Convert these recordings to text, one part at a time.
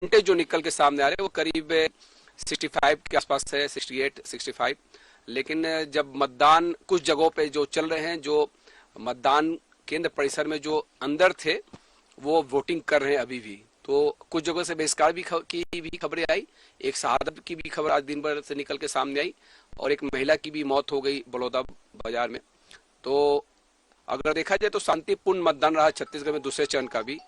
Percentage जो निकल के सामने आ रहे हैं वो करीब 65 के आसपास है, 68 65। लेकिन जब मतदान कुछ जगहों पे जो चल रहे हैं, जो मतदान केंद्र परिसर में जो अंदर थे वो वोटिंग कर रहे हैं अभी भी। तो कुछ जगहों से बहिष्कार की भी खबरें आई, एक शहादत की भी खबर आज दिन भर से निकल के सामने आई, और एक महिला की भी मौत हो गई बड़ौदा बाजार में। तो अगर देखा जाए तो शांतिपूर्ण मतदान रहा छत्तीसगढ़ में दूसरे चरण का भी।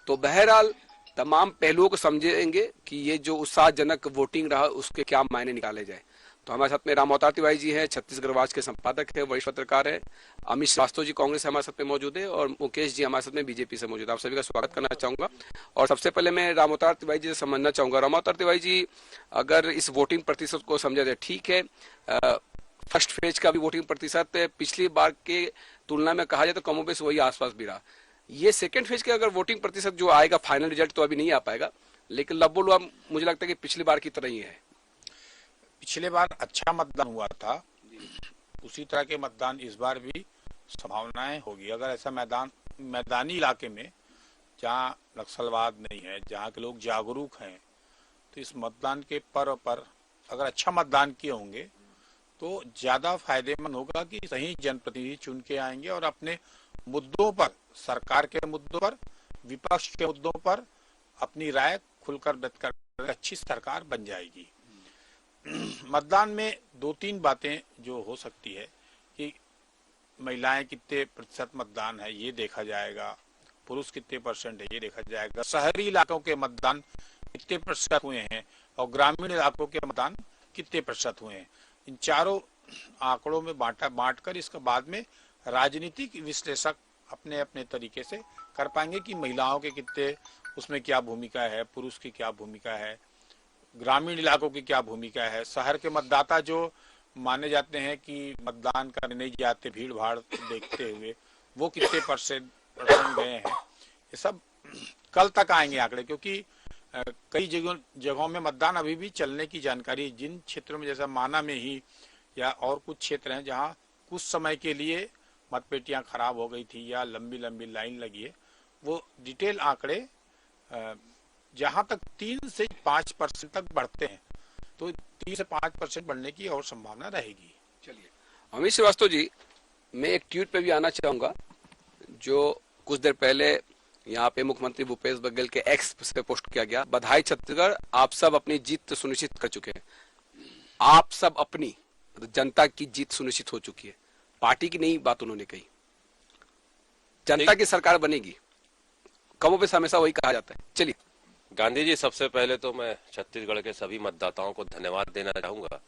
तो बहरहाल तमाम पहलुओं को समझेंगे कि ये जो उत्साहजनक वोटिंग रहा उसके क्या मायने निकाले जाए। तो हमारे साथ में राम अवतार तिवारी जी हैं, छत्तीसगढ़ वाच के संपादक है, वरिष्ठ पत्रकार है। अमित श्रीवास्तव जी कांग्रेस से हमारे साथ में मौजूद है, और मुकेश जी हमारे साथ में बीजेपी से मौजूद है। आप सभी का स्वागत करना चाहूंगा। और सबसे पहले मैं राम अवतार तिवारी जी से समझना चाहूंगा। राम अवतार तिवारी जी, अगर इस वोटिंग प्रतिशत को समझा जाए, ठीक है, फर्स्ट फेज का भी वोटिंग प्रतिशत पिछली बार के तुलना में कहा जाए तो कमोबेश वही आसपास भी रहा। ये सेकेंड फेज के अगर वोटिंग प्रतिशत जो आएगा, फाइनल रिजल्ट तो अभी नहीं आ पाएगा, लेकिन लब्बो मुझे लगता है कि पिछली बार की तरह ही है। पिछले बार अच्छा मतदान हुआ था, उसी तरह के मतदान इस बार भी संभावनाएं होगी। अगर ऐसा मैदानी इलाके में जहां नक्सलवाद नहीं है, जहां के लोग जागरूक हैं, तो इस मतदान के पर्व पर अगर अच्छा मतदान किए होंगे तो ज्यादा फायदेमंद होगा कि सही जनप्रतिनिधि चुन के आएंगे और अपने मुद्दों पर, सरकार के मुद्दों पर, विपक्ष के मुद्दों पर अपनी राय खुलकर व्यक्त कर अच्छी सरकार बन जाएगी। मतदान में दो तीन बातें जो हो सकती है कि महिलाएं कितने प्रतिशत मतदान है ये देखा जाएगा, पुरुष कितने परसेंट है ये देखा जाएगा, शहरी इलाकों के मतदान कितने प्रतिशत हुए हैं और ग्रामीण इलाकों के मतदान कितने प्रतिशत हुए हैं। इन चारों आंकड़ों में बांटकर इसके बाद में राजनीतिक विश्लेषक अपने अपने तरीके से कर पाएंगे कि महिलाओं के कितने उसमें क्या भूमिका है, पुरुष की क्या भूमिका है, ग्रामीण इलाकों की क्या भूमिका है, शहर के मतदाता जो माने जाते हैं कि मतदान करने नहीं जाते भीड़ भाड़ देखते हुए, वो कितने परसेंट गए हैं। ये सब कल तक आएंगे आंकड़े, क्योंकि कई जगहों में मतदान अभी भी चलने की जानकारी, जिन क्षेत्रों में जैसा माना में ही या और कुछ क्षेत्र हैं जहां कुछ समय के लिए मतपेटियां खराब हो गई थी या लंबी लंबी लाइन लगी है, वो डिटेल आंकड़े जहां तक 3 से 5% तक बढ़ते हैं, तो 3 से 5% बढ़ने की और संभावना रहेगी। चलिए अमित श्रीवास्तव जी, मैं एक ट्वीट पे भी आना चाहूंगा जो कुछ देर पहले यहाँ पे मुख्यमंत्री भूपेश बघेल के एक्स पे पोस्ट किया गया। बधाई छत्तीसगढ़, आप सब अपनी जीत सुनिश्चित कर चुके हैं। आप सब अपनी जनता की जीत सुनिश्चित हो चुकी है, पार्टी की नई बात उन्होंने कही। जनता की सरकार बनेगी, कमोबेश हमेशा वही कहा जाता है। चलिए गांधी जी, सबसे पहले तो मैं छत्तीसगढ़ के सभी मतदाताओं को धन्यवाद देना चाहूंगा,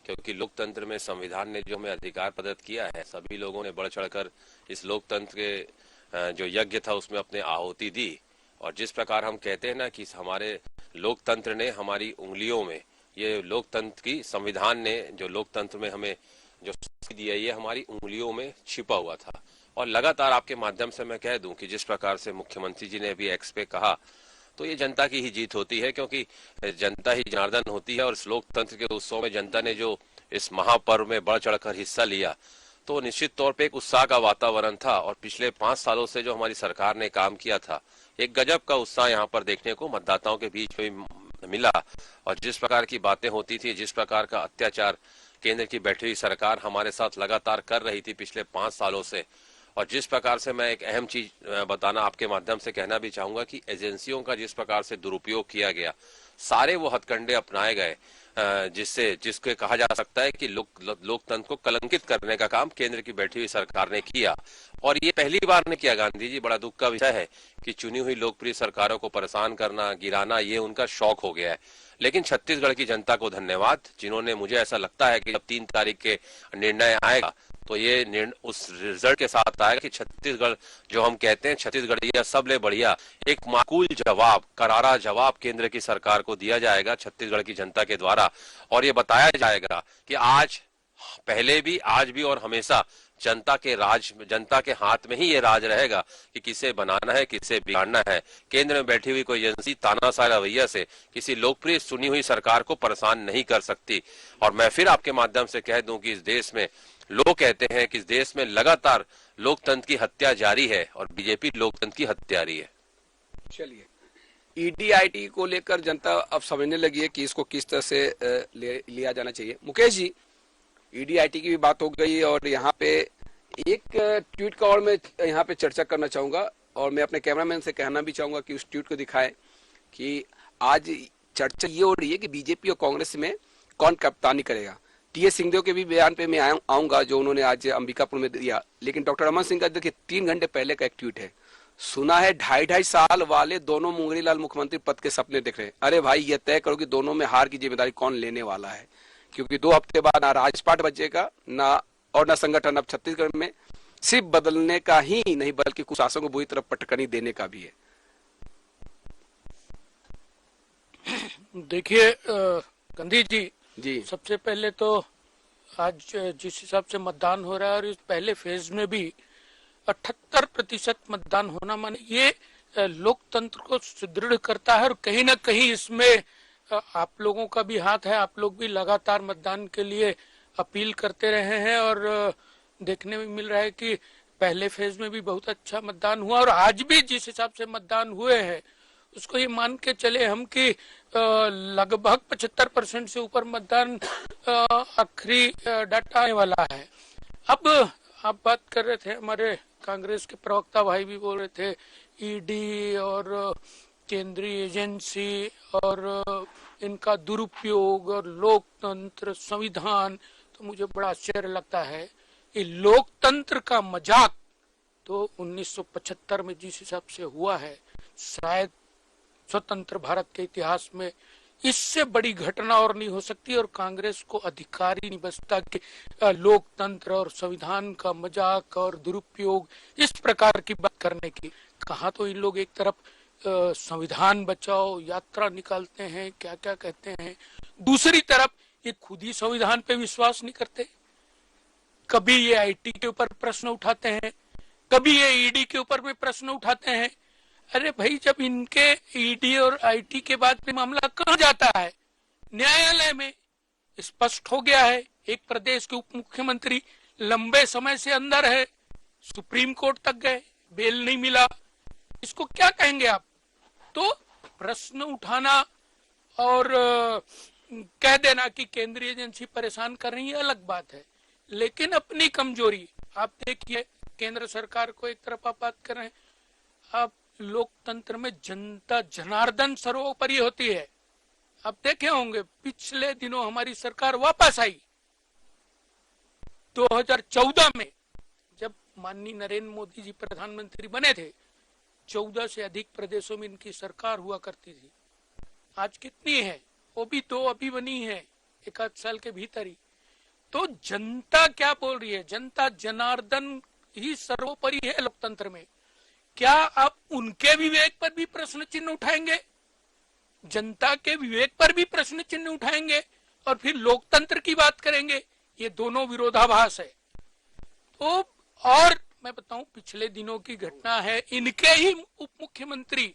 क्योंकि लोकतंत्र में संविधान ने जो हमें अधिकार प्रदत्त किया है, सभी लोगों ने बढ़ चढ़कर इस लोकतंत्र के जो यज्ञ था उसमें अपने आहुति दी। और जिस प्रकार हम कहते हैं ना कि हमारे लोकतंत्र ने हमारी उंगलियों में, ये लोकतंत्र की संविधान ने जो लोकतंत्र में हमें जो दिया, ये हमारी उंगलियों में छिपा हुआ था। और लगातार आपके माध्यम से मैं कह दूं कि जिस प्रकार से मुख्यमंत्री जी ने अभी एक्स पे कहा, तो ये जनता की ही जीत होती है, क्योंकि जनता ही जनार्दन होती है। और इस लोकतंत्र के उत्सव में जनता ने जो इस महापर्व में बढ़ चढ़कर हिस्सा लिया, तो निश्चित तौर पे एक उत्साह का वातावरण था। और पिछले 5 सालों से जो हमारी सरकार ने काम किया था, एक गजब का उत्साह यहाँ पर देखने को मतदाताओं के बीच में मिला। और जिस प्रकार की बातें होती थी, जिस प्रकार का अत्याचार केंद्र की बैठी हुई सरकार हमारे साथ लगातार कर रही थी पिछले 5 सालों से, और जिस प्रकार से मैं एक अहम चीज बताना आपके माध्यम से कहना भी चाहूंगा कि एजेंसियों का जिस प्रकार से दुरुपयोग किया गया, सारे वो हथकंडे अपनाए गए जिसके कहा जा सकता है कि लोकतंत्र को कलंकित करने का काम केंद्र की बैठी हुई सरकार ने किया। और ये पहली बार ने किया गांधी जी। बड़ा दुख का विषय है कि चुनी हुई लोकप्रिय सरकारों को परेशान करना, गिराना, ये उनका शौक हो गया है। लेकिन छत्तीसगढ़ की जनता को धन्यवाद, जिन्होंने, मुझे ऐसा लगता है कि जब 3 तारीख के निर्णय आएगा तो ये उस रिजल्ट के साथ आएगा कि छत्तीसगढ़, जो हम कहते हैं छत्तीसगढ़िया सबले बढ़िया, एक माकूल जवाब, करारा जवाब केंद्र की सरकार को दिया जाएगा छत्तीसगढ़ की जनता के द्वारा। और ये बताया जाएगा कि आज, पहले भी, आज भी और हमेशा जनता के राज, जनता के हाथ में ही ये राज रहेगा कि किसे बनाना है, किसे बिगाड़ना है। केंद्र में बैठी हुई कोई एजेंसी तानाशाह रवैया से किसी लोकप्रिय चुनी हुई सरकार को परेशान नहीं कर सकती। और मैं फिर आपके माध्यम से कह दूं कि इस देश में लोग कहते हैं कि इस देश में लगातार लोकतंत्र की हत्या जारी है और बीजेपी लोकतंत्र की हत्यारी है। चलिए ईडीआईटी को लेकर जनता अब समझने लगी है कि इसको किस तरह से लिया जाना चाहिए। मुकेश जी, ईडीआईटी की भी बात हो गई और यहाँ पे एक ट्वीट का और मैं यहाँ पे चर्चा करना चाहूंगा और मैं अपने कैमरामैन से कहना भी चाहूंगा कि उस ट्वीट को दिखाएं कि आज चर्चा ये हो रही है कि बीजेपी और कांग्रेस में कौन कप्तानी करेगा। टीएस सिंहदेव के भी बयान पे मैं आऊंगा जो उन्होंने आज अंबिकापुर में दिया, लेकिन डॉक्टर रमन सिंह का देखिए 3 घंटे पहले का एक ट्वीट है, सुना है 2.5 साल वाले दोनों मुंगरीलाल मुख्यमंत्री पद के सपने देख रहे हैं। अरे भाई, ये तय करो कि दोनों में हार की जिम्मेदारी कौन लेने वाला है, क्योंकि 2 हफ्ते बाद ना राजपाट बचेगा ना संगठन अब छत्तीसगढ़ में सिर्फ बदलने का ही नहीं बल्कि कुशासन को बुरी तरफ पटकनी देने का भी है। देखिए गांधी जी, जी सबसे पहले तो आज जिस हिसाब से मतदान हो रहा है और इस पहले फेज में भी 78% मतदान होना माने ये लोकतंत्र को सुदृढ़ करता है और कहीं ना कहीं इसमें आप लोगों का भी हाथ है। आप लोग भी लगातार मतदान के लिए अपील करते रहे हैं और देखने में मिल रहा है कि पहले फेज में भी बहुत अच्छा मतदान हुआ और आज भी जिस हिसाब से मतदान हुए हैं उसको ये मान के चले हम कि लगभग 75% से ऊपर मतदान आखिरी डाटा आने वाला है। अब आप बात कर रहे थे, हमारे कांग्रेस के प्रवक्ता भाई भी बोल रहे थे ईडी और केंद्रीय एजेंसी और इनका दुरुपयोग और लोकतंत्र संविधान, तो मुझे बड़ा आश्चर्य लगता है कि लोकतंत्र का मजाक तो 1975 में जिस हिसाब से हुआ है, शायद स्वतंत्र भारत के इतिहास में इससे बड़ी घटना और नहीं हो सकती और कांग्रेस को अधिकार ही नहीं बचता कि लोकतंत्र और संविधान का मजाक और दुरुपयोग इस प्रकार की बात करने की। कहा तो इन लोग एक तरफ संविधान बचाओ यात्रा निकालते हैं, क्या क्या कहते हैं, दूसरी तरफ ये खुद ही संविधान पे विश्वास नहीं करते। कभी ये आईटी के ऊपर प्रश्न उठाते हैं, कभी ये ईडी के ऊपर में प्रश्न उठाते हैं। अरे भाई, जब इनके ईडी और आईटी के बाद में मामला कहाँ जाता है? न्यायालय में। स्पष्ट हो गया है, एक प्रदेश के उप मुख्यमंत्री लंबे समय से अंदर है, सुप्रीम कोर्ट तक गए, बेल नहीं मिला, इसको क्या कहेंगे आप? तो प्रश्न उठाना और कह देना कि केंद्रीय एजेंसी परेशान कर रही है अलग बात है, लेकिन अपनी कमजोरी आप देखिए। केंद्र सरकार को एक तरफ आप बात कर रहे हैं, आप लोकतंत्र में जनता जनार्दन सर्वोपरि होती है। आप देखे होंगे पिछले दिनों हमारी सरकार वापस आई 2014 में, जब माननीय नरेंद्र मोदी जी प्रधानमंत्री बने थे। 14 से अधिक प्रदेशों में इनकी सरकार हुआ करती थी। आज कितनी है? वो भी 2 अभी बनी है 1 आध साल के भीतर ही। तो जनता क्या बोल रही है? जनता जनार्दन ही सर्वोपरि है लोकतंत्र में। क्या आप उनके विवेक पर भी प्रश्न चिन्ह उठाएंगे? जनता के विवेक पर भी प्रश्न चिन्ह उठाएंगे और फिर लोकतंत्र की बात करेंगे? ये दोनों विरोधाभास है। तो और मैं बताऊं, पिछले दिनों की घटना है, इनके ही उप मुख्यमंत्री,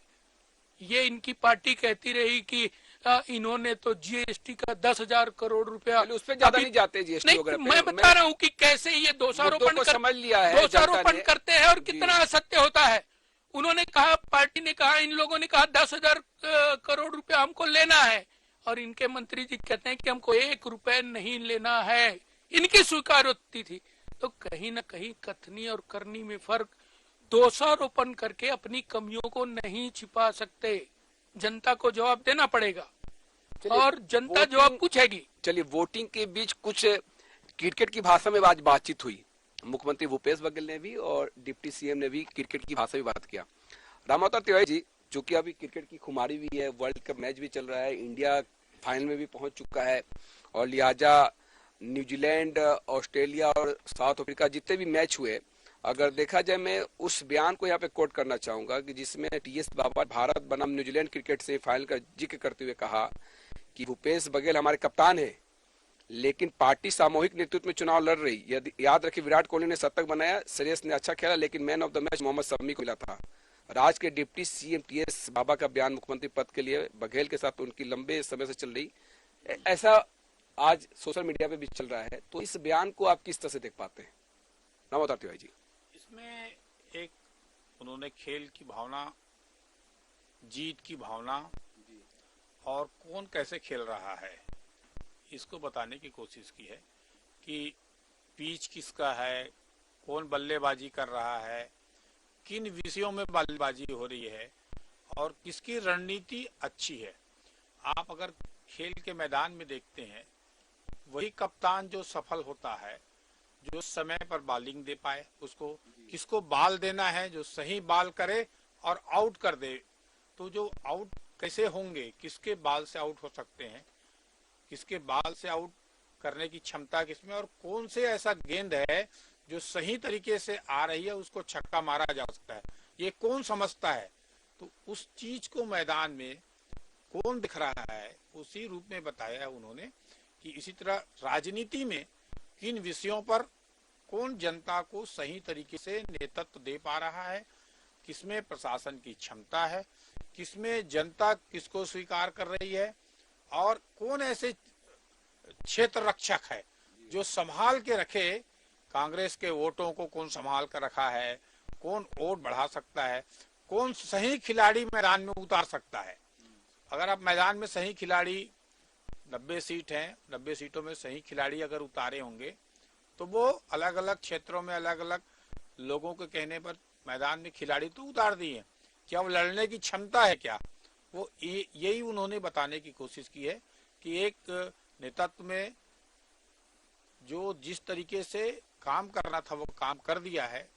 ये इनकी पार्टी कहती रही कि इन्होंने तो जीएसटी का 10,000 करोड़ रुपया, उस पे ज्यादा नहीं जाते जीएसटी वगैरह पे। मैं बता रहा हूं कि कैसे ये दोषारोपण करते हैं और कितना असत्य होता है। उन्होंने कहा, पार्टी ने कहा, इन लोगों ने कहा 10,000 करोड़ रुपया हमको लेना है और इनके मंत्री जी कहते हैं कि हमको 1 रुपए नहीं लेना है। इनकी स्वीकारोक्ति थी। तो कहीं ना कहीं कथनी और करनी में फर्क। दोषारोपण करके अपनी कमियों को नहीं छिपा सकते, जनता को जवाब देना पड़ेगा और जनता जवाब पूछेगी। चलिए, वोटिंग के बीच कुछ क्रिकेट की भाषा में आज बातचीत हुई। मुख्यमंत्री भूपेश बघेल ने भी और डिप्टी सीएम ने भी क्रिकेट की भाषा में बात किया। रामावतार तिवारी जी, चूंकि अभी क्रिकेट की खुमारी भी है, वर्ल्ड कप मैच भी चल रहा है, इंडिया फाइनल में भी पहुंच चुका है और लिहाजा न्यूजीलैंड, ऑस्ट्रेलिया और साउथ अफ्रीका जितने भी मैच हुए, अगर देखा जाए, मैं उस बयान को यहाँ पे कोट करना चाहूंगा कि जिसमें टीएस बाबा भारत बनाम न्यूजीलैंड क्रिकेट से फाइनल का जिक्र करते हुए कहा कि भूपेश बघेल हमारे कप्तान है, लेकिन पार्टी सामूहिक नेतृत्व में चुनाव लड़ रही। यदि याद रखिए, विराट कोहली ने शतक बनाया, श्रेयस ने अच्छा खेला, लेकिन man of the match Mohammed Shami को मिला था। राज्य के डिप्टी सीएम टीएस बाबा का बयान मुख्यमंत्री पद के लिए बघेल के साथ उनकी लंबे समय से चल रही, ऐसा आज सोशल मीडिया पे भी चल रहा है। तो इस बयान को आप किस तरह से देख पाते हैं, रामावतार तिवारी जी? इसमें एक उन्होंने खेल की भावना जीत की भावना और कौन कैसे खेल रहा है इसको बताने की कोशिश की है कि पिच किसका है, कौन बल्लेबाजी कर रहा है, किन विषयों में बल्लेबाजी हो रही है और किसकी रणनीति अच्छी है। आप अगर खेल के मैदान में देखते हैं, वही कप्तान जो सफल होता है, जो समय पर बॉलिंग दे पाए, उसको किसको बॉल देना है, जो सही बॉल करे और आउट कर दे। तो जो आउट कैसे होंगे, किसके बॉल से आउट हो सकते हैं, किसके बॉल से आउट करने की क्षमता किसमें, और कौन से ऐसा गेंद है जो सही तरीके से आ रही है, उसको छक्का मारा जा सकता है, ये कौन समझता है। तो उस चीज को मैदान में कौन दिख रहा है, उसी रूप में बताया है उन्होंने कि इसी तरह राजनीति में किन विषयों पर कौन जनता को सही तरीके से नेतृत्व दे पा रहा है, किसमें प्रशासन की क्षमता है, किसमें जनता किसको स्वीकार कर रही है, और कौन ऐसे क्षेत्र रक्षक है जो संभाल के रखे, कांग्रेस के वोटों को कौन संभाल कर रखा है, कौन वोट बढ़ा सकता है, कौन सही खिलाड़ी मैदान में उतार सकता है। अगर आप मैदान में सही खिलाड़ी, 90 सीट हैं, 90 सीटों में सही खिलाड़ी अगर उतारे होंगे तो वो अलग अलग क्षेत्रों में अलग अलग लोगों के कहने पर मैदान में खिलाड़ी तो उतार दिए, क्या वो लड़ने की क्षमता है क्या, वो यही उन्होंने बताने की कोशिश की है कि एक नेतृत्व में जो जिस तरीके से काम करना था वो काम कर दिया है।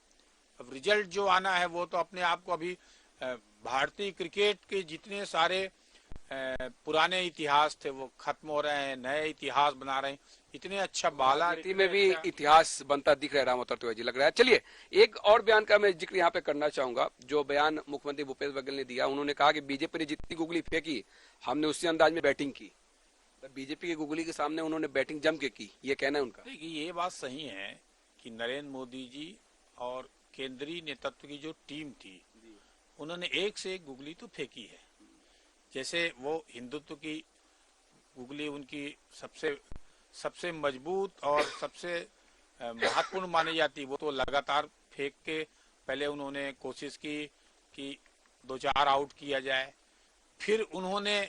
अब रिजल्ट जो आना है वो तो अपने आप को अभी भारतीय क्रिकेट के जितने सारे पुराने इतिहास थे वो खत्म हो रहे हैं, नए इतिहास बना रहे हैं। इतने अच्छा बाला राजनीति में भी इतिहास बनता दिख रहा है, राम उतरते हुए जी लग रहा है। चलिए एक और बयान का मैं जिक्र यहाँ पे करना चाहूंगा, जो बयान मुख्यमंत्री भूपेश बघेल ने दिया। उन्होंने कहा कि बीजेपी ने जितनी गुगली फेंकी, हमने उसी अंदाज में बैटिंग की। बीजेपी की गुगली के सामने उन्होंने बैटिंग जम के की, ये कहना है उनका। देखिए ये बात सही है कि नरेंद्र मोदी जी और केंद्रीय नेतृत्व की जो टीम थी, उन्होंने एक से एक गुगली तो फेंकी है। जैसे वो हिंदुत्व की गुगली उनकी सबसे मजबूत और सबसे महत्वपूर्ण मानी जाती, वो तो लगातार फेंक के पहले उन्होंने कोशिश की कि 2-4 आउट किया जाए। फिर उन्होंने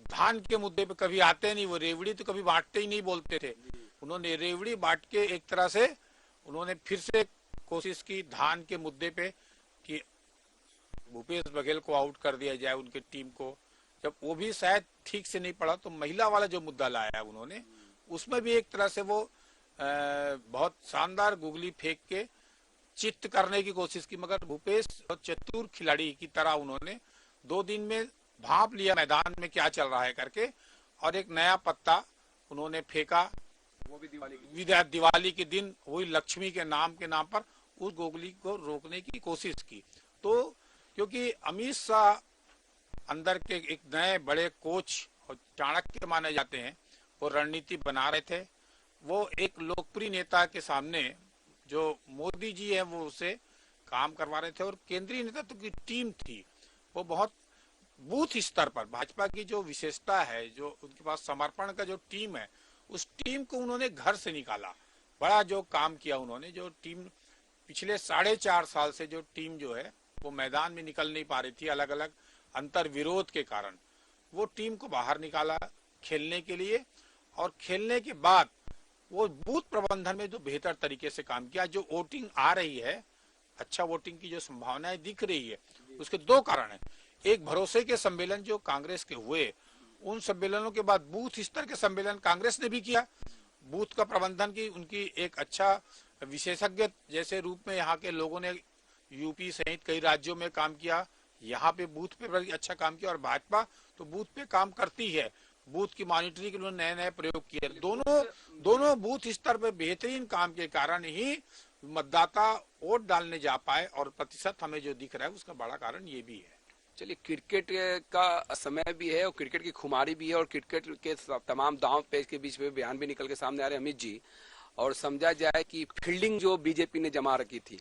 धान के मुद्दे पे कभी आते नहीं, वो रेवड़ी तो कभी बांटते ही नहीं बोलते थे, उन्होंने रेवड़ी बांट के एक तरह से उन्होंने फिर से कोशिश की धान के मुद्दे पे कि भूपेश बघेल को आउट कर दिया जाए उनकी टीम को। जब वो भी शायद ठीक से नहीं पड़ा तो महिला वाला जो मुद्दा लाया उन्होंने, उसमें भी एक तरह से वो बहुत शानदार गुगली फेंक के चित्त करने की कोशिश की। मगर भूपेश चतुर खिलाड़ी की तरह उन्होंने 2 दिन में भांप लिया मैदान में क्या चल रहा है करके, और एक नया पत्ता उन्होंने फेंका। वो भी दिवाली के दिन वही लक्ष्मी के नाम पर उस गोगली को रोकने की कोशिश की। तो क्योंकि अमित शाह अंदर के एक नए बड़े कोच और चाणक्य माने जाते हैं, वो रणनीति बना रहे थे। वो एक लोकप्रिय नेता के सामने जो मोदी जी है वो उसे काम करवा रहे थे, और केंद्रीय नेतृत्व की टीम थी वो बहुत बूथ स्तर पर भाजपा की जो विशेषता है, जो उनके पास समर्पण का जो टीम है, उस टीम को उन्होंने घर से निकाला। बड़ा जो काम किया उन्होंने, जो टीम पिछले 4.5 साल से जो टीम जो है वो मैदान में निकल नहीं पा रही थी, अलग अलग अंतर विरोध के कारण, वो टीम को बाहर निकाला खेलने के लिए। और खेलने के बाद वो बूथ प्रबंधन में जो बेहतर तरीके से काम किया, जो वोटिंग आ रही है, अच्छा वोटिंग की जो संभावनाएं दिख रही है, उसके 2 कारण है। एक भरोसे के सम्मेलन जो कांग्रेस के हुए, उन सम्मेलनों के बाद बूथ स्तर के सम्मेलन कांग्रेस ने भी किया। बूथ का प्रबंधन की उनकी एक अच्छा विशेषज्ञ जैसे रूप में यहाँ के लोगों ने यूपी सहित कई राज्यों में काम किया, यहाँ पे बूथ पे बड़ी अच्छा काम किया। और भाजपा तो बूथ पे काम करती है, बूथ की मॉनिटरिंग के लिए नए प्रयोग किए। दोनों बूथ स्तर पे बेहतरीन काम के कारण ही मतदाता वोट डालने जा पाए, और प्रतिशत हमें जो दिख रहा है उसका बड़ा कारण ये भी है। चलिए क्रिकेट का समय भी है और क्रिकेट की खुमारी भी है, और क्रिकेट के तमाम दांव पेच के बीच में बयान भी निकल के सामने आ रहे हैं अमित जी। और समझा जाए कि फील्डिंग जो बीजेपी ने जमा रखी थी,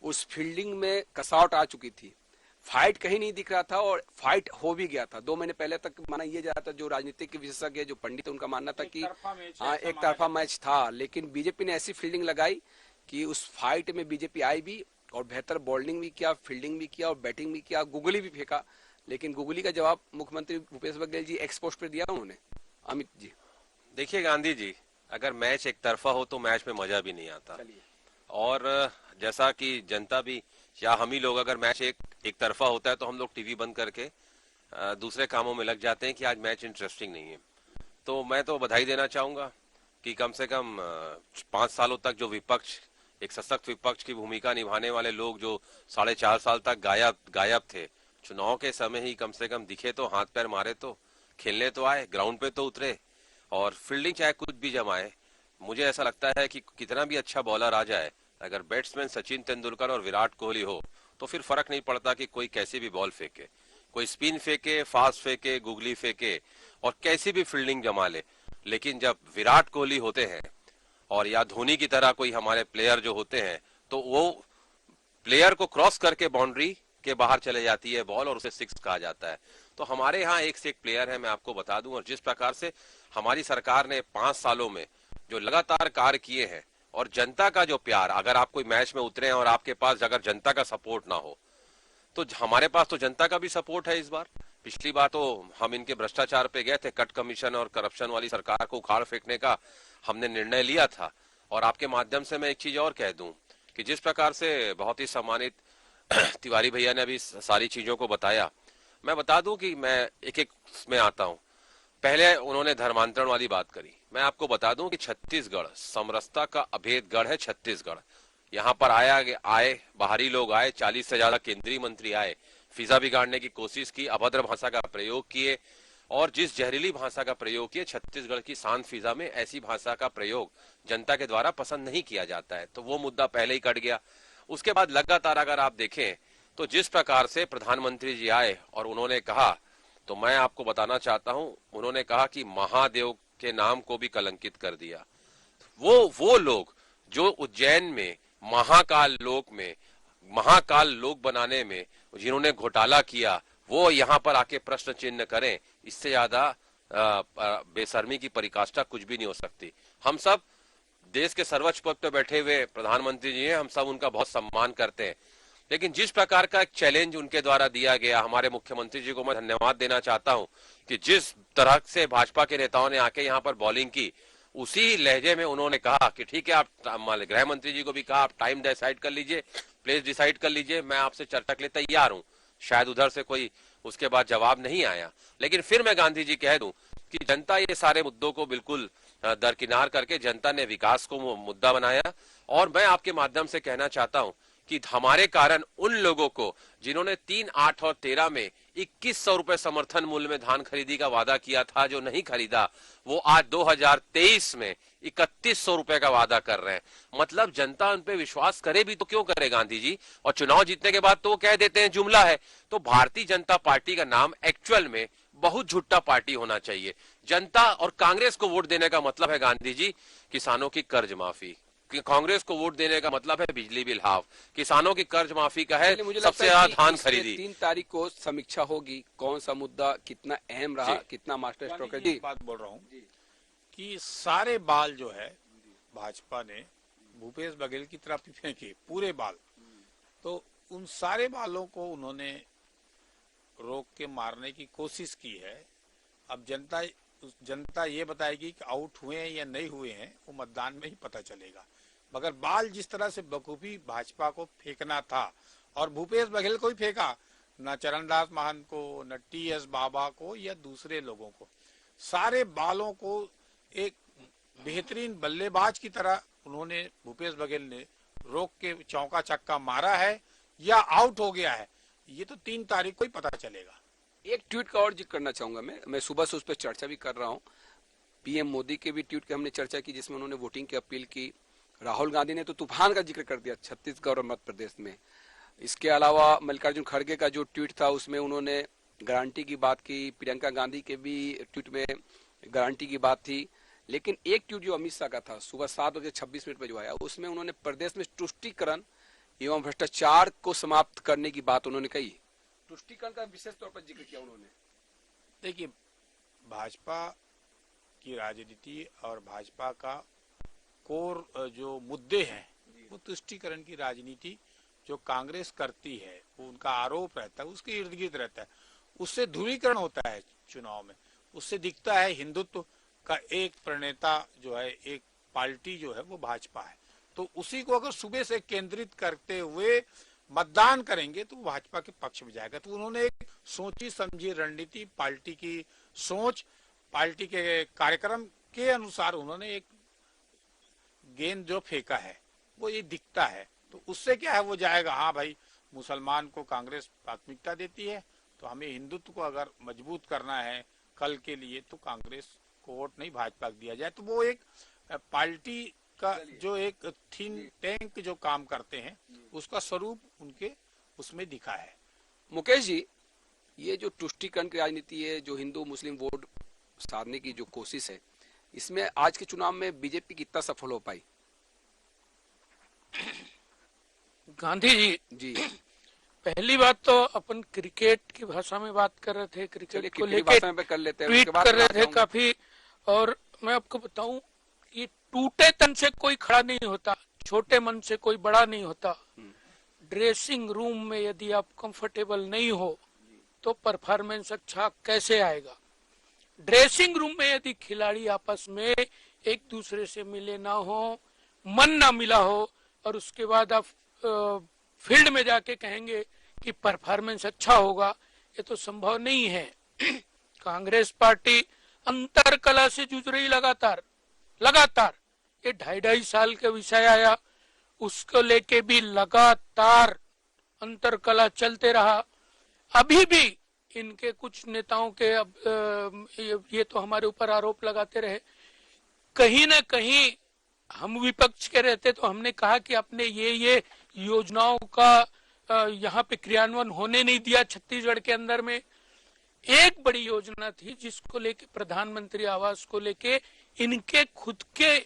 उस फील्डिंग में कसावट आ चुकी थी, फाइट कहीं नहीं दिख रहा था, और फाइट हो भी गया था। 2 महीने पहले तक माना यह जा रहा था, जो राजनीतिक के विशेषज्ञ जो पंडित उनका मानना था कि हाँ एक तरफा मैच था, लेकिन बीजेपी ने ऐसी फील्डिंग लगाई कि उस फाइट में बीजेपी आई भी और बेहतर बॉलिंग भी किया, फील्डिंग भी किया और बैटिंग भी किया, गुगली भी फेंका, लेकिन गुगली का जवाब मुख्यमंत्री भूपेश बघेल जी एक्सपोस्ट पे दिया उन्होंने। अमित जी देखिए गांधी जी, अगर मैच एक तरफा हो तो मैच में मजा भी नहीं आता। चलिए, और जैसा कि जनता भी या हम ही लोग, अगर मैच एक तरफा होता है तो हम लोग टीवी बंद करके दूसरे कामों में लग जाते हैं कि आज मैच इंटरेस्टिंग नहीं है। तो मैं तो बधाई देना चाहूंगा कि कम से कम 5 सालों तक जो विपक्ष, एक सशक्त विपक्ष की भूमिका निभाने वाले लोग जो 4.5 साल तक गायब थे, चुनाव के समय ही कम से कम दिखे तो, हाथ पैर मारे तो, खेलने तो आए, ग्राउंड पे तो उतरे और फील्डिंग चाहे कुछ भी जमाए। मुझे ऐसा लगता है कि कितना भी अच्छा बॉलर आ जाए, अगर बैट्समैन सचिन तेंदुलकर और विराट कोहली हो तो फिर फर्क नहीं पड़ता कि कोई कैसी भी बॉल फेंके, कोई स्पिन फेंके, फास्ट फेंके, गुगली फेंके और कैसी भी फील्डिंग जमा ले। लेकिन जब विराट कोहली होते हैं और या धोनी की तरह कोई हमारे प्लेयर जो होते हैं, तो वो प्लेयर को क्रॉस करके बाउंड्री के बाहर चले जाती है बॉल और उसे सिक्स कहा जाता है। तो हमारे यहाँ एक से एक प्लेयर है, मैं आपको बता दूं। और जिस प्रकार से हमारी सरकार ने 5 सालों में जो लगातार कार्य किए हैं और जनता का जो प्यार, अगर आप कोई मैच में उतरे हैं और आपके पास अगर जनता का सपोर्ट ना हो, तो हमारे पास तो जनता का भी सपोर्ट है इस बार। पिछली बार तो हम इनके भ्रष्टाचार पे गए थे, कट कमीशन और करप्शन वाली सरकार को उखाड़ फेंकने का हमने निर्णय लिया था। और आपके माध्यम से मैं एक चीज और कह दूं कि जिस प्रकार से बहुत ही सम्मानित तिवारी भैया ने अभी सारी चीजों को बताया, मैं बता दूं कि मैं एक एक में आता हूं। पहले उन्होंने धर्मांतरण वाली बात करी। मैं आपको बता दूं कि छत्तीसगढ़ समरसता का अभेद गढ़ है। छत्तीसगढ़, यहाँ पर आए बाहरी लोग आए, 40 से ज्यादा केंद्रीय मंत्री आए, फिजा बिगाड़ने की कोशिश की, अभद्र भाषा का प्रयोग किए और जिस जहरीली भाषा का प्रयोग किए, छत्तीसगढ़ की शांत फिजा में ऐसी भाषा का प्रयोग जनता के द्वारा पसंद नहीं किया जाता है। तो वो मुद्दा पहले ही कट गया। उसके बाद लगातार अगर आप देखें तो जिस प्रकार से प्रधानमंत्री जी आए और उन्होंने कहा, तो मैं आपको बताना चाहता हूं, उन्होंने कहा कि महादेव के नाम को भी कलंकित कर दिया। वो लोग जो उज्जैन में महाकाल लोक बनाने में जिन्होंने घोटाला किया, वो यहाँ पर आके प्रश्न चिन्ह करें, इससे ज्यादा बेशर्मी की परिकाष्ठा कुछ भी नहीं हो सकती। हम सब देश के सर्वोच्च पद पर बैठे हुए प्रधानमंत्री जी हैं, हम सब उनका बहुत सम्मान करते हैं। लेकिन जिस प्रकार का एक चैलेंज उनके द्वारा दिया गया, हमारे मुख्यमंत्री जी को मैं धन्यवाद देना चाहता हूं कि जिस तरह से भाजपा के नेताओं ने आके यहाँ पर बॉलिंग की, उसी लहजे में उन्होंने कहा कि ठीक है, आप गृह मंत्री जी को भी कहा, आप टाइम डिसाइड कर लीजिए, प्लेस डिसाइड कर लीजिए, मैं आपसे चर्चा के लिए तैयार हूं। शायद उधर से कोई उसके बाद जवाब नहीं आया। लेकिन फिर मैं गांधी जी कह दूं कि जनता ये सारे मुद्दों को बिल्कुल दरकिनार करके जनता ने विकास को मुद्दा बनाया। और मैं आपके माध्यम से कहना चाहता हूं कि हमारे कारण उन लोगों को जिन्होंने 3, 8 और 13 में 2100 रुपए समर्थन मूल्य में धान खरीदी का वादा किया था, जो नहीं खरीदा, वो आज 2023 में 3100 रुपए का वादा कर रहे हैं। मतलब जनता उन पे विश्वास करे भी तो क्यों करे गांधी जी, और चुनाव जीतने के बाद तो वो कह देते हैं जुमला है। तो भारतीय जनता पार्टी का नाम एक्चुअल में बहुत झूठा पार्टी होना चाहिए। जनता और कांग्रेस को वोट देने का मतलब है गांधी जी किसानों की कर्ज माफी, कांग्रेस को वोट देने का मतलब है बिजली बिल हाफ, किसानों की कर्ज माफी का है मुझे सबसे लगता है ज्यादा धान खरीदी। 3 तारीख को समीक्षा होगी, कौन सा मुद्दा कितना अहम रहा, कितना मास्टर स्ट्रोक है। जी बात बोल रहा हूँ कि सारे बाल जो है भाजपा ने भूपेश बघेल की तरफ ही फेंके, पूरे बाल। तो उन सारे बालों को उन्होंने रोक के मारने की कोशिश की है। अब जनता ये बताएगी कि आउट हुए हैं या नहीं हुए हैं, वो मतदान में ही पता चलेगा। मगर बाल जिस तरह से बखूबी भाजपा को फेंकना था, और भूपेश बघेल को ही फेंका, न चरणदास महंत को, न टीएस बाबा को या दूसरे लोगों को, सारे बालों को एक बेहतरीन बल्लेबाज की तरह उन्होंने, भूपेश बघेल ने रोक के चौका छक्का मारा है या आउट हो गया है, ये तो 3 तारीख को ही पता चलेगा। एक ट्वीट का और जिक्र करना चाहूंगा मैं सुबह से उस पर चर्चा भी कर रहा हूँ। पीएम मोदी के भी ट्वीट की हमने चर्चा की, जिसमें उन्होंने वोटिंग की अपील की। राहुल गांधी ने तो तूफान का जिक्र कर दिया छत्तीसगढ़ और मध्य प्रदेश में। इसके अलावा मल्लिकार्जुन खड़गे का जो ट्वीट था उसमें उन्होंने गारंटी की बात की। प्रियंका गांधी के भी ट्वीट में गारंटी की बात थी। लेकिन एक ट्वीट जो अमित शाह का था सुबह 7:26 पे जो आया, उसमें उन्होंने प्रदेश में तुष्टीकरण एवं भ्रष्टाचार को समाप्त करने की बात उन्होंने कही। तुष्टीकरण का विशेष तौर पर जिक्र किया उन्होंने। देखिए, भाजपा की राजनीति और भाजपा का कोर जो मुद्दे हैं, वो तुष्टीकरण की राजनीति जो कांग्रेस करती है, वो उनका आरोप रहता है, उसके इर्द गिर्द रहता है। उससे ध्रुवीकरण होता है चुनाव में, उससे दिखता है हिंदुत्व का एक प्रणेता जो है, एक पार्टी जो है वो भाजपा है। तो उसी को अगर सुबह से केंद्रित करते हुए मतदान करेंगे तो भाजपा के पक्ष में जाएगा। तो उन्होंने एक सोची समझी रणनीति, पार्टी की सोच, पार्टी के कार्यक्रम के अनुसार उन्होंने एक गेंद जो फेंका है वो ये दिखता है। तो उससे क्या है, वो जाएगा, हाँ भाई मुसलमान को कांग्रेस प्राथमिकता देती है, तो हमें हिंदुत्व को अगर मजबूत करना है कल के लिए तो कांग्रेस को वोट नहीं भाजपा को दिया जाए। तो वो एक पार्टी का जो एक थिंक टैंक जो काम करते हैं उसका स्वरूप उनके उसमें दिखा है। मुकेश जी, ये जो तुष्टीकरण की राजनीति है, जो हिंदू मुस्लिम वोट साधने की जो कोशिश है, इसमें आज के चुनाव में बीजेपी कितना सफल हो पाई? गांधी जी, जी पहली बात तो अपन क्रिकेट की भाषा में बात कर रहे थे, क्रिकेट को लेके भाषा में कर लेते हैं, ट्वीट उसके बाद कर रहे बात थे करूंगा। काफी। और मैं आपको बताऊं, ये टूटे तन से कोई खड़ा नहीं होता, छोटे मन से कोई बड़ा नहीं होता। ड्रेसिंग रूम में यदि आप कंफर्टेबल नहीं हो तो परफॉर्मेंस अच्छा कैसे आएगा? ड्रेसिंग रूम में यदि खिलाड़ी आपस में एक दूसरे से मिले ना हो, मन ना मिला हो, और उसके बाद आप फील्ड में जाके कहेंगे कि परफॉर्मेंस अच्छा होगा, ये तो संभव नहीं है। कांग्रेस पार्टी अंतर कला से जूझ रही लगातार। ये 2.5 साल का विषय आया, उसको लेके भी लगातार अंतर कला चलते रहा। अभी भी इनके कुछ नेताओं के ये तो हमारे ऊपर आरोप लगाते रहे। कहीं ना कहीं हम विपक्ष के रहते तो हमने कहा कि आपने ये योजनाओं का यहाँ पे क्रियान्वयन होने नहीं दिया। छत्तीसगढ़ के अंदर में एक बड़ी योजना थी जिसको लेके प्रधानमंत्री आवास को लेके इनके खुद के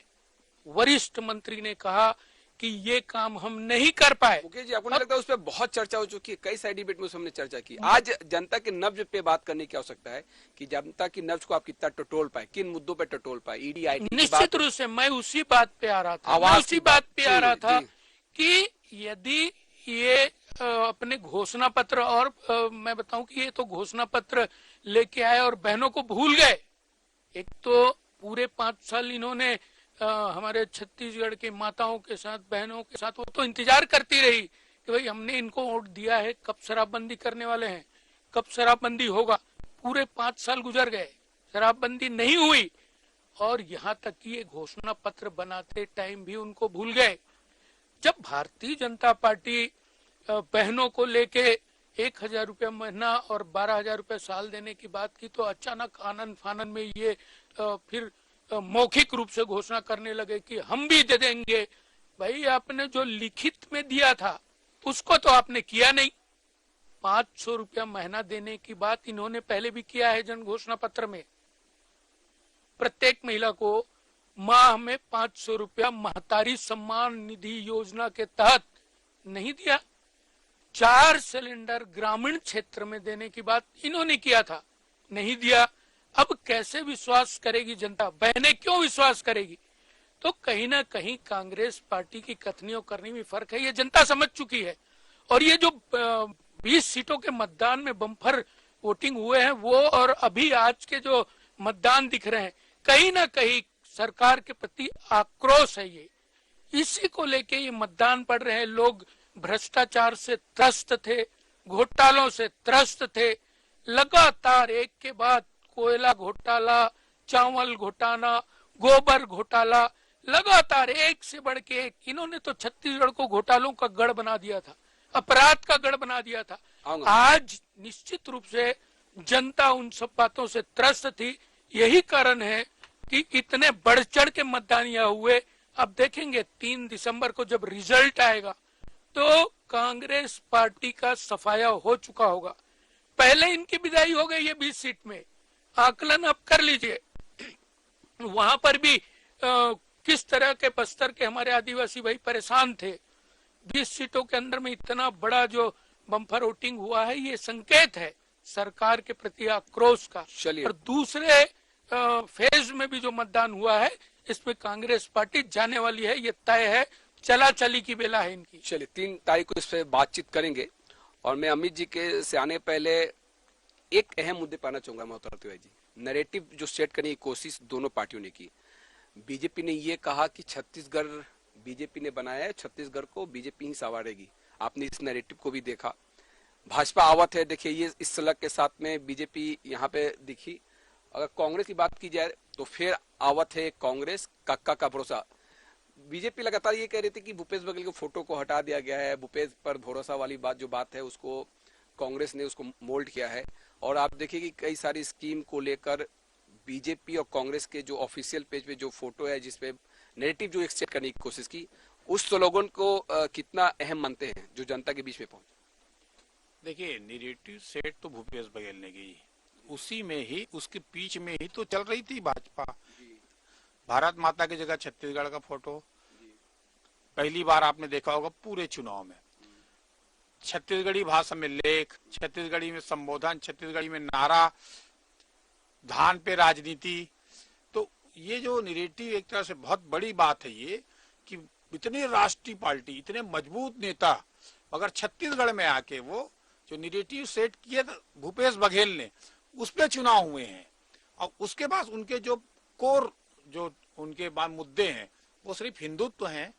वरिष्ठ मंत्री ने कहा कि ये काम हम नहीं कर पाए। मुकेश जी, आपको नहीं लगता उस पर बहुत चर्चा हो चुकी है? कई सारे डिबेट में उस पर हमने चर्चा की। आज जनता के नब्ज पे बात करने की आवश्यकता है कि जनता की नब्ज को आप कितना टटोल पाए, किन मुद्दों पे टटोल पाए। ईडी आईटी निश्चित रूप से मैं उसी बात पे आ रहा था, कि यदि ये अपने घोषणा पत्र, और मैं बताऊं कि ये तो घोषणा पत्र लेके आए और बहनों को भूल गए। एक तो पूरे 5 साल इन्होंने हमारे छत्तीसगढ़ के माताओं के साथ, बहनों के साथ, वो तो इंतजार करती रही कि भाई हमने इनको वोट दिया है, कब शराबबंदी करने वाले हैं, कब शराबबंदी होगा। पूरे 5 साल गुजर गए, शराबबंदी नहीं हुई, और यहाँ तक कि ये घोषणा पत्र बनाते टाइम भी उनको भूल गए। जब भारतीय जनता पार्टी बहनों को लेके 1,000 रुपया महीना और 12,000 रुपया साल देने की बात की, तो अचानक आनंद फानन में ये फिर मौखिक रूप से घोषणा करने लगे कि हम भी दे देंगे। भाई, आपने जो लिखित में दिया था उसको तो आपने किया नहीं। 500 रुपया महीना देने की बात इन्होंने पहले भी किया है जन घोषणा पत्र में। प्रत्येक महिला को माह में 500 रुपया महतारी सम्मान निधि योजना के तहत नहीं दिया। 4 सिलेंडर ग्रामीण क्षेत्र में देने की बात इन्होंने किया था, नहीं दिया। अब कैसे विश्वास करेगी जनता? बहनें क्यों विश्वास करेगी? तो कहीं ना कहीं कांग्रेस पार्टी की कथनी और करनी में फर्क है, ये जनता समझ चुकी है। और ये जो 20 सीटों के मतदान में बम्पर वोटिंग हुए हैं वो, और अभी आज के जो मतदान दिख रहे हैं, कहीं ना कहीं सरकार के प्रति आक्रोश है। ये इसी को लेके ये मतदान पड़ रहे हैं। लोग भ्रष्टाचार से त्रस्त थे, घोटालों से त्रस्त थे। लगातार एक के बाद कोयला घोटाला, चावल घोटाला, गोबर घोटाला, लगातार एक से बढ़ के एक। इन्होंने तो छत्तीसगढ़ को घोटालों का गढ़ बना दिया था, अपराध का गढ़ बना दिया था। आज निश्चित रूप से जनता उन सब बातों से त्रस्त थी। यही कारण है कि इतने बढ़ चढ़ के मतदान यहाँ हुए। अब देखेंगे 3 दिसंबर को जब रिजल्ट आएगा तो कांग्रेस पार्टी का सफाया हो चुका होगा। पहले इनकी विदाई हो गई है 20 सीट में, आकलन आप कर लीजिए। वहां पर भी किस तरह के बस्तर के हमारे आदिवासी भाई परेशान थे। 20 सीटों के अंदर में इतना बड़ा जो बम्पर वोटिंग हुआ है, ये संकेत है सरकार के प्रति आक्रोश का। और दूसरे फेज में भी जो मतदान हुआ है, इसमें कांग्रेस पार्टी जाने वाली है, ये तय है। चला चली की बेला है इनकी। चलिए 3 तारीख को इस पे बातचीत करेंगे। और मैं अमित जी के से आने पहले एक अहम मुद्दे पाना चाहूंगा मैं उत्तर तिवारी जी, नैरेटिव जो सेट करने की कोशिश दोनों पार्टियों ने की। बीजेपी ने ये कहा कि छत्तीसगढ़ बीजेपी ने बनाया है, छत्तीसगढ़ को बीजेपी ही संवारेगी। आपने इस नैरेटिव को भी देखा। भाजपा आवत है, देखिए ये इस सलग के साथ में बीजेपी यहाँ पे दिखी। अगर कांग्रेस की बात की जाए तो फिर आवत है कांग्रेस, कक्का का भरोसा। बीजेपी लगातार ये कह रही थी कि भूपेश बघेल के फोटो को हटा दिया गया है, भूपेश पर भरोसा वाली बात है उसको कांग्रेस ने उसको मोल्ड किया है। और आप देखिए कि कई सारी स्कीम को लेकर बीजेपी और कांग्रेस के जो ऑफिशियल पेज पे जो फोटो है जिसपे नैरेटिव जो एक्सचेंज करने की कोशिश की, उस स्लोगन को कितना अहम मानते हैं जो जनता के बीच में पहुंचे? देखिए, नैरेटिव सेट तो भूपेश बघेल ने की, उसी में ही उसके बीच में ही तो चल रही थी भाजपा। भारत माता की जगह छत्तीसगढ़ का फोटो पहली बार आपने देखा होगा पूरे चुनाव में। छत्तीसगढ़ी भाषा में लेख, छत्तीसगढ़ी में संबोधन, छत्तीसगढ़ी में नारा, धान पे राजनीति। तो ये जो नैरेटिव एक तरह से बहुत बड़ी बात है ये कि इतनी राष्ट्रीय पार्टी, इतने मजबूत नेता, अगर छत्तीसगढ़ में आके वो जो नैरेटिव सेट किए भूपेश बघेल ने, उस पे चुनाव हुए हैं। और उसके बाद उनके जो कोर जो उनके बाद मुद्दे हैं वो सिर्फ हिंदुत्व हैं,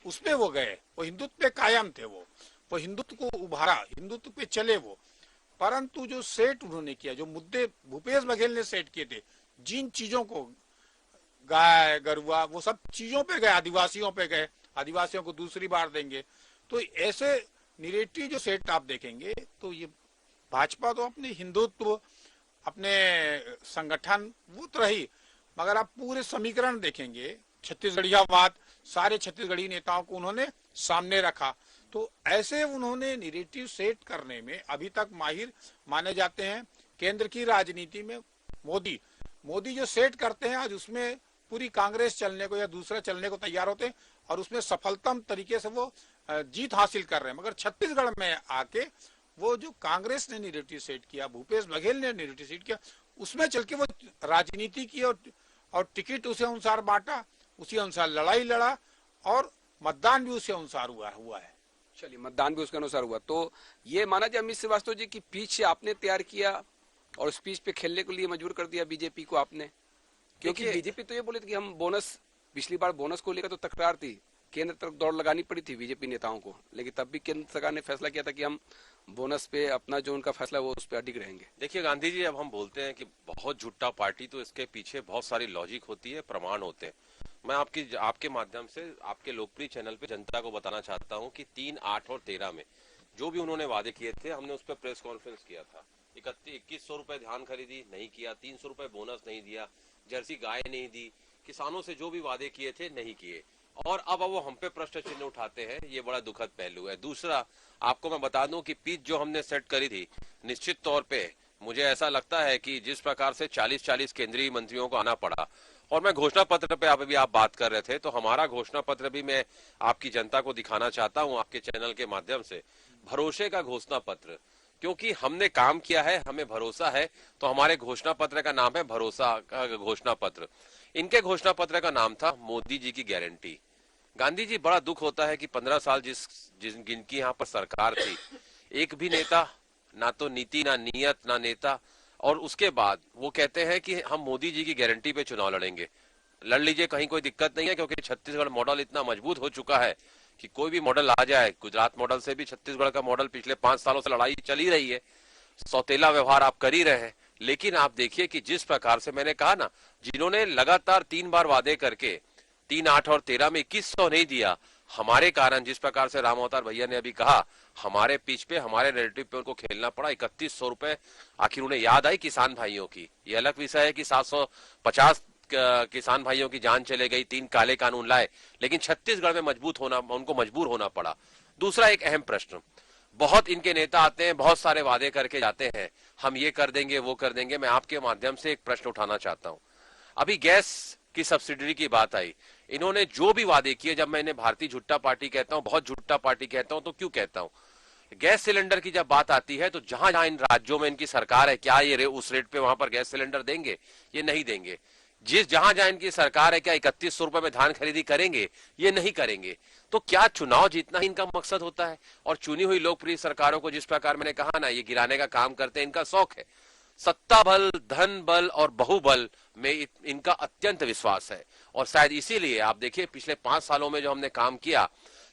उसपे वो गए, वो हिंदुत्व पे कायम थे, वो हिंदुत्व को उभारा, हिंदुत्व पे चले वो। परंतु जो सेट उन्होंने किया, जो मुद्दे भूपेश बघेल ने सेट किए थे, जिन चीजों को गाय गरुआ वो सब चीजों पे गए, आदिवासियों पे गए, आदिवासियों को दूसरी बार देंगे। तो ऐसे नैरेटिव जो सेट आप देखेंगे तो ये भाजपा तो अपने हिंदुत्व, अपने संगठन वो तो रही, मगर आप पूरे समीकरण देखेंगे, छत्तीसगढ़ियावाद, सारे छत्तीसगढ़ी नेताओं को उन्होंने सामने रखा। तो ऐसे उन्होंने नैरेटिव सेट करने में अभी तक माहिर माने जाते हैं। केंद्र की राजनीति में मोदी जो सेट करते हैं, आज उसमें पूरी कांग्रेस चलने को या दूसरा चलने को तैयार होते हैं और उसमें सफलतम तरीके से वो जीत हासिल कर रहे हैं। मगर छत्तीसगढ़ में आके वो जो कांग्रेस ने नैरेटिव सेट किया, भूपेश बघेल ने नैरेटिव सेट किया, उसमें चल के वो राजनीति की और टिकट उसी अनुसार बांटा, उसी अनुसार लड़ाई लड़ा और मतदान भी उसी अनुसार हुआ है। चलिए, मतदान भी उसके अनुसार हुआ। तो ये माना जाए अमित श्रीवास्तव जी की पीछ आपने तैयार किया और उस पीछ पे खेलने के लिए मजबूर कर दिया बीजेपी को आपने, क्योंकि बीजेपी तो ये बोले थे कि हम बोनस, पिछली बार बोनस को लेकर तो तकरार थी, केंद्र तक दौड़ लगानी पड़ी थी बीजेपी नेताओं को, लेकिन तब भी केंद्र सरकार ने फैसला किया था कि हम बोनस पे अपना जो उनका फैसला है वो उस पर अडिग रहेंगे। देखिए गांधी जी, अब हम बोलते हैं कि बहुत झूठा पार्टी, तो इसके पीछे बहुत सारी लॉजिक होती है, प्रमाण होते हैं। मैं आपके माध्यम से आपके लोकप्रिय चैनल पे जनता को बताना चाहता हूं कि 3, 8 और 13 में जो भी उन्होंने वादे किए थे, हमने उस पर प्रेस कॉन्फ्रेंस किया था। 2100 रुपए धान खरीदी नहीं किया, 300 रुपए बोनस नहीं दिया, जर्सी गाय नहीं दी, किसानों से जो भी वादे किए थे नहीं किए, और अब वो हम पे प्रश्न चिन्ह उठाते हैं। ये बड़ा दुखद पहलू है। दूसरा, आपको मैं बता दूं कि पिच जो हमने सेट करी थी, निश्चित तौर पे मुझे ऐसा लगता है कि जिस प्रकार से 40-40 केंद्रीय मंत्रियों को आना पड़ा, और मैं घोषणा पत्र पे अभी आप बात कर रहे थे, तो हमारा घोषणा पत्र भी मैं आपकी जनता को दिखाना चाहता हूं आपके चैनल के माध्यम से, भरोसे का घोषणा पत्र। क्योंकि हमने काम किया है, हमें भरोसा है, तो हमारे घोषणा पत्र का नाम है भरोसा का घोषणा पत्र। इनके घोषणा पत्र का नाम था मोदी जी की गारंटी। गांधी जी, बड़ा दुख होता है कि 15 साल जिनकी यहाँ पर सरकार थी, एक भी नेता, ना तो नीति, ना नियत, ना नेता, और उसके बाद वो कहते हैं कि हम मोदी जी की गारंटी पे चुनाव लड़ेंगे। लड़ लीजिए, कहीं कोई दिक्कत नहीं है, क्योंकि छत्तीसगढ़ मॉडल इतना मजबूत हो चुका है कि कोई भी मॉडल आ जाए, गुजरात मॉडल से भी छत्तीसगढ़ का मॉडल पिछले 5 सालों से लड़ाई चली रही है, सौतेला व्यवहार आप कर ही रहे हैं। लेकिन आप देखिए कि जिस प्रकार से मैंने कहा ना, जिन्होंने लगातार 3 बार वादे करके 3, 8 और 13 में 2100 नहीं दिया, हमारे कारण, जिस प्रकार से राम अवतार भैया ने अभी कहा, हमारे पिच पे, हमारे नैरेटिव पे उनको खेलना पड़ा। 3100 रुपए आखिर उन्हें याद आई किसान भाइयों की। ये अलग विषय है कि 750 किसान भाइयों की जान चले गई, 3 काले कानून लाए, लेकिन छत्तीसगढ़ में उनको मजबूर होना पड़ा। दूसरा एक अहम प्रश्न, बहुत इनके नेता आते हैं, बहुत सारे वादे करके जाते हैं, हम ये कर देंगे, वो कर देंगे। मैं आपके माध्यम से एक प्रश्न उठाना चाहता हूं। अभी गैस की सब्सिडी की बात आई, इन्होंने जो भी वादे किए, जब मैं इन्हें भारतीय झुट्टा पार्टी कहता हूं, बहुत झुट्टा पार्टी कहता हूं, तो क्यों कहता हूं? गैस सिलेंडर की जब बात आती है, तो जहां जहां इन राज्यों में इनकी सरकार है, क्या ये उस रेट पे वहां पर गैस सिलेंडर देंगे? ये नहीं देंगे। जहां जहां इनकी सरकार है, क्या 3100 रुपए में धान खरीदी करेंगे? ये नहीं करेंगे। तो क्या चुनाव जीतना ही इनका मकसद होता है? और चुनी हुई लोकप्रिय सरकारों को, जिस प्रकार मैंने कहा ना, ये गिराने का काम करते हैं, इनका शौक है। सत्ता बल, धन बल और बहुबल में इनका अत्यंत विश्वास है। और शायद इसीलिए आप देखिए पिछले 5 सालों में जो हमने काम किया,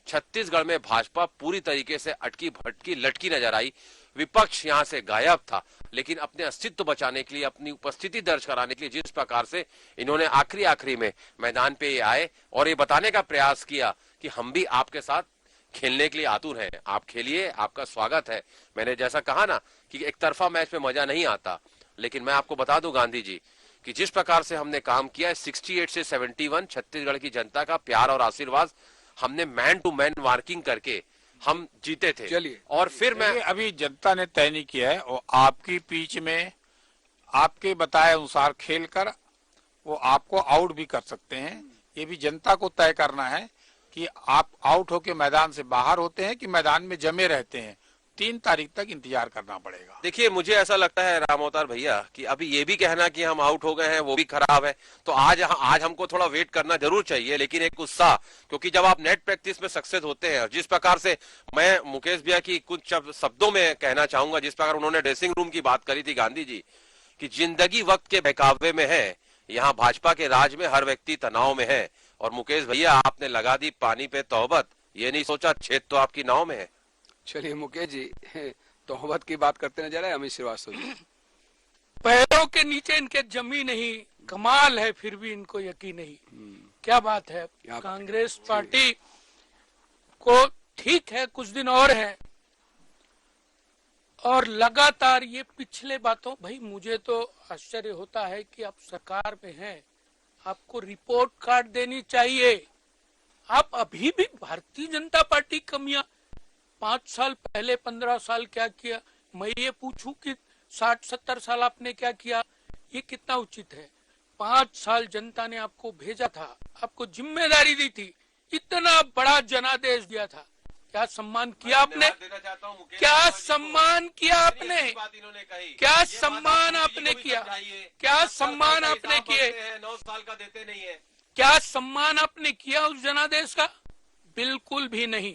छत्तीसगढ़ में भाजपा पूरी तरीके से अटकी भटकी लटकी नजर आई। विपक्ष यहां से गायब था, लेकिन अपने अस्तित्व बचाने के लिए, अपनी उपस्थिति दर्ज कराने के लिए जिस प्रकार से इन्होंने आखिरी में मैदान पे आए और ये बताने का प्रयास किया कि हम भी आपके साथ खेलने के लिए आतुर हैं, आप खेलिए, आपका स्वागत है। मैंने जैसा कहा ना कि एक तरफा मैच में मजा नहीं आता, लेकिन मैं आपको बता दूं गांधी जी कि जिस प्रकार से हमने काम किया है, 68 से 71 छत्तीसगढ़ की जनता का प्यार और आशीर्वाद, हमने मैन टू मैन मार्किंग करके हम जीते थे। चलिए, और फिर मैं अभी जनता ने तय नहीं किया है, और आपकी पिच में आपके बताए अनुसार खेलकर वो आपको आउट भी कर सकते हैं। ये भी जनता को तय करना है कि आप आउट होके मैदान से बाहर होते हैं कि मैदान में जमे रहते हैं। 3 तारीख तक इंतजार करना पड़ेगा। देखिए, मुझे ऐसा लगता है राम अवतार भैया कि अभी ये भी कहना कि हम आउट हो गए हैं वो भी खराब है। तो आज हमको थोड़ा वेट करना जरूर चाहिए, लेकिन एक उत्साह, क्योंकि जब आप नेट प्रैक्टिस में सक्सेस होते हैं, और जिस प्रकार से मैं मुकेश भैया की कुछ शब्दों में कहना चाहूंगा, जिस प्रकार उन्होंने ड्रेसिंग रूम की बात करी थी गांधी जी कि जिंदगी वक्त के बहकावे में है, यहाँ भाजपा के राज में हर व्यक्ति तनाव में है। और मुकेश भैया, आपने लगा दी पानी पे तौबत, ये नहीं सोचा छेद तो आपकी नाव में है। चलिए मुकेश जी, तोहबत की बात करते नजर आए अमित श्रीवास्तव जी। पैरों के नीचे इनके जमी नहीं, कमाल है, फिर भी इनको यकीन नहीं। क्या बात है। कांग्रेस पार्टी को ठीक है, कुछ दिन और है, और लगातार ये पिछले बातों, भाई मुझे तो आश्चर्य होता है कि आप सरकार में हैं, आपको रिपोर्ट कार्ड देनी चाहिए। आप अभी भी भारतीय जनता पार्टी कमियां, 5 साल पहले 15 साल क्या किया, मैं ये पूछूं कि 60-70 साल आपने क्या किया, ये कितना उचित है। 5 साल जनता ने आपको भेजा था, आपको जिम्मेदारी दी थी, इतना बड़ा जनादेश दिया था, क्या सम्मान किया आपने? क्या सम्मान किया आपने? क्या सम्मान आपने किया? क्या सम्मान आपने किए? 9 साल का देते नहीं है। क्या सम्मान आपने किया उस जनादेश का? बिल्कुल भी नहीं,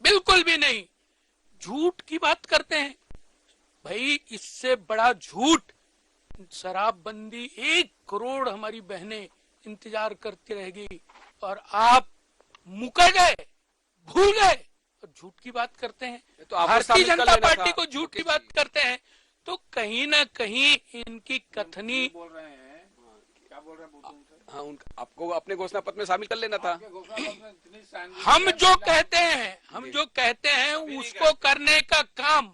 बिल्कुल भी नहीं। झूठ की बात करते हैं भाई, इससे बड़ा झूठ शराबबंदी 1 करोड़ हमारी बहनें इंतजार करती रहेगी, और आप मुकर गए, भूल गए और झूठ की बात करते हैं। तो भारतीय जनता पार्टी को झूठ की बात करते हैं, तो कहीं ना कहीं इनकी कथनी, बोल रहे हैं, क्या बोल रहे हैं? हाँ, आपको अपने घोषणा पत्र में शामिल कर लेना था। हम जो कहते हैं उसको करने का काम,